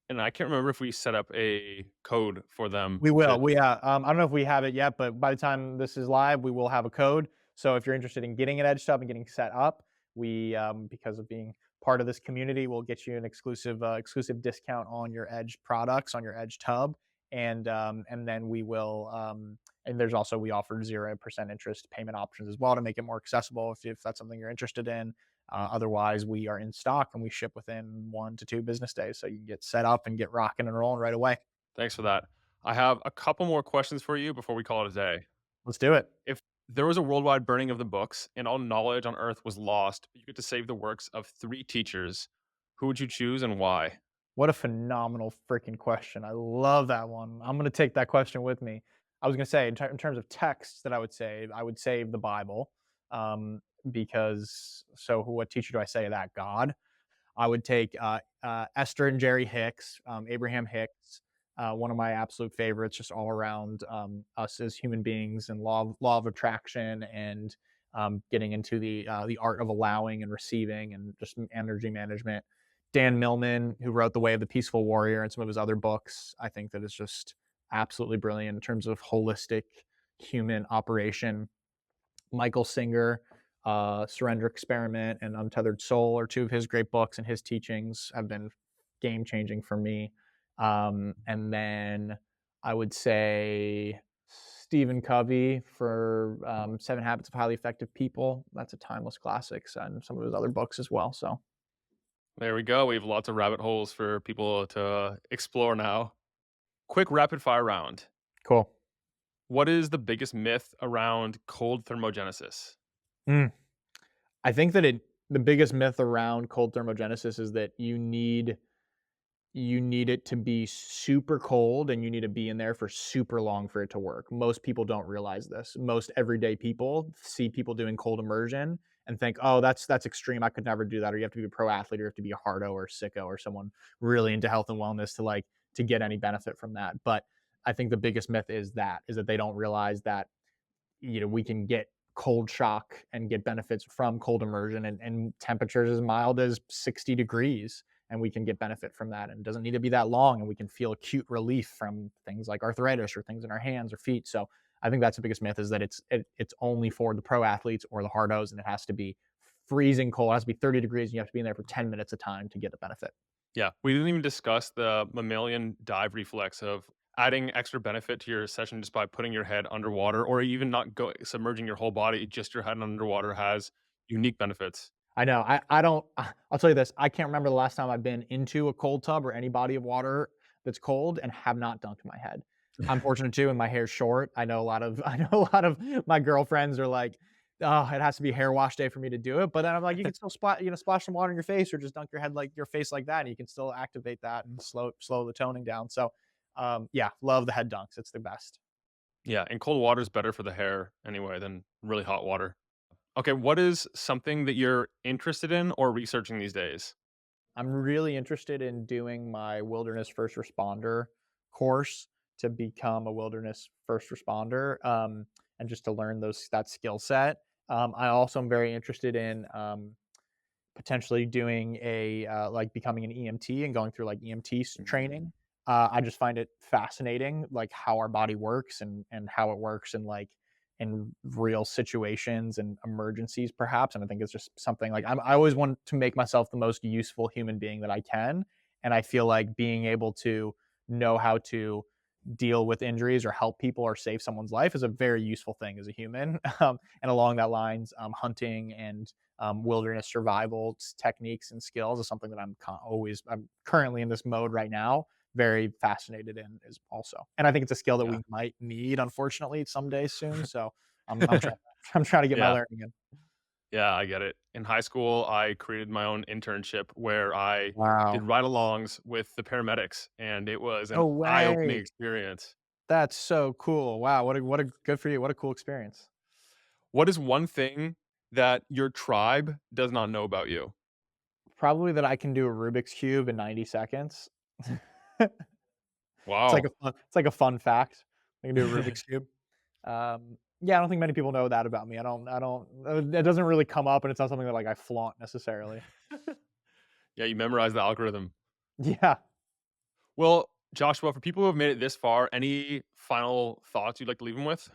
And I can't remember if we set up a code for them We will. to. I don't know if we have it yet, but by the time this is live, we will have a code. So if you're interested in getting an Edge Tub and getting set up, because of being part of this community, we'll get you an exclusive discount on your Edge products, on your Edge Tub, and then and there's also we offer 0% interest payment options as well to make it more accessible if that's something you're interested in. Otherwise, we are in stock and we ship within 1 to 2 business days, so you can get set up and get rocking and rolling right away. Thanks for that. I have a couple more questions for you before we call it a day. Let's do it. If there was a worldwide burning of the books and all knowledge on earth was lost, but you get to save the works of three teachers, who would you choose and why? What a phenomenal freaking question. I love that one. I'm gonna take that question with me. I was gonna say in terms of texts that I would save the Bible, because what teacher do I say that? God. I would take Esther and Jerry Hicks, Abraham Hicks, one of my absolute favorites, just all around us as human beings and law of attraction and getting into the art of allowing and receiving and just energy management. Dan Millman, who wrote The Way of the Peaceful Warrior and some of his other books, I think that is just absolutely brilliant in terms of holistic human operation. Michael Singer, Surrender Experiment, and Untethered Soul are two of his great books, and his teachings have been game changing for me. And then I would say Stephen Covey for 7 Habits of Highly Effective People. That's a timeless classic, and some of his other books as well. So There we go. We have lots of rabbit holes for people to explore now. Quick rapid fire round. cool. What is the biggest myth around cold thermogenesis? Mm. I think that the biggest myth around cold thermogenesis is that you need it to be super cold and you need to be in there for super long for it to work. Most people don't realize this. Most everyday people see people doing cold immersion and think, "Oh, that's extreme. I could never do that." Or you have to be a pro athlete or you have to be a hardo or a sicko or someone really into health and wellness to get any benefit from that. But I think the biggest myth is that they don't realize that we can get cold shock and get benefits from cold immersion and temperatures as mild as 60 degrees, and we can get benefit from that, and it doesn't need to be that long, and we can feel acute relief from things like arthritis or things in our hands or feet. So I think that's the biggest myth, is that it's only for the pro athletes or the hardos, and it has to be freezing cold. It has to be 30 degrees and you have to be in there for 10 minutes a time to get the benefit. Yeah, we didn't even discuss the mammalian dive reflex of adding extra benefit to your session just by putting your head underwater or even not go submerging your whole body, just your head underwater has unique benefits. I know. I don't. I'll tell you this. I can't remember the last time I've been into a cold tub or any body of water that's cold and have not dunked my head. I'm fortunate too, and my hair's short. I know a lot of my girlfriends are like, oh, it has to be hair wash day for me to do it. But then I'm like, you can still splash some water in your face or just dunk your face like that, and you can still activate that and slow the toning down. So, yeah, love the head dunks. It's the best. Yeah, and cold water is better for the hair anyway than really hot water. Okay, what is something that you're interested in or researching these days? I'm really interested in doing my wilderness first responder course to become a wilderness first responder, and just to learn that skill set. I also am very interested in potentially doing like becoming an EMT and going through like EMT Mm. training. I just find it fascinating, like how our body works and how it works in like in real situations and emergencies, perhaps. And I think it's just something like I always want to make myself the most useful human being that I can, and I feel like being able to know how to deal with injuries or help people or save someone's life is a very useful thing as a human. And along that lines, hunting and wilderness survival techniques and skills is something that I'm currently in this mode right now, very fascinated in is also. And I think it's a skill that Yeah. we might need, unfortunately, someday soon. So I'm trying I'm trying to get my Yeah. learning in. Yeah, I get it. In high school, I created my own internship where I did Wow. ride-alongs with the paramedics, and it was an No eye-opening way. experience. That's so cool. Wow. What a good for you. What a cool experience. What is one thing that your tribe does not know about you? Probably that I can do a Rubik's Cube in 90 seconds. Wow. It's like a fun fact. I can do a Rubik's Cube. Yeah, I don't think many people know that about me. It doesn't really come up, and it's not something that, like, I flaunt necessarily. Yeah, you memorized the algorithm. Yeah. Well, Joshua, for people who have made it this far, any final thoughts you'd like to leave them with?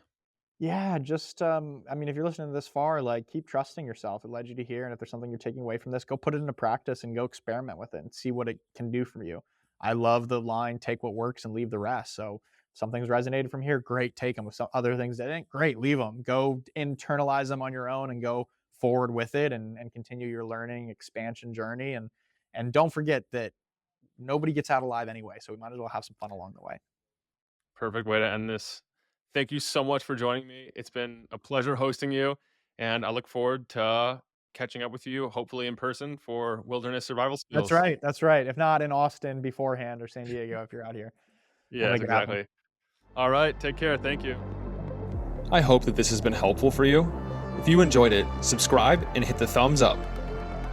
Yeah, just, I mean, if you're listening this far, like, keep trusting yourself. It led you to here, and if there's something you're taking away from this, go put it into practice and go experiment with it and see what it can do for you. I love the line, "Take what works and leave the rest." So, some things resonated from here, great, take them. With some other things that didn't, great, leave them. Go internalize them on your own and go forward with it and continue your learning expansion journey, and don't forget that nobody gets out alive anyway, so we might as well have some fun along the way. Perfect way to end this. Thank you so much for joining me. It's been a pleasure hosting you, and I look forward to catching up with you, hopefully in person, for wilderness survival That's skills. right, that's right. If not in Austin beforehand or San Diego if you're out here. We'll Yes, make it happen. exactly. All right, take care. Thank you. I hope that this has been helpful for you. If you enjoyed it, subscribe and hit the thumbs up.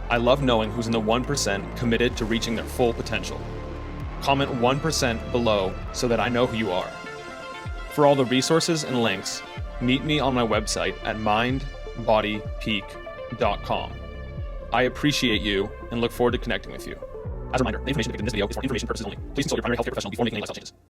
I love knowing who's in the 1% committed to reaching their full potential. Comment 1% below so that I know who you are. For all the resources and links, meet me on my website at mindbodypeak.com. I appreciate you and look forward to connecting with you. As a reminder, the information depicted in this video is for information purposes only. Please consult your primary healthcare professional before making any lifestyle changes.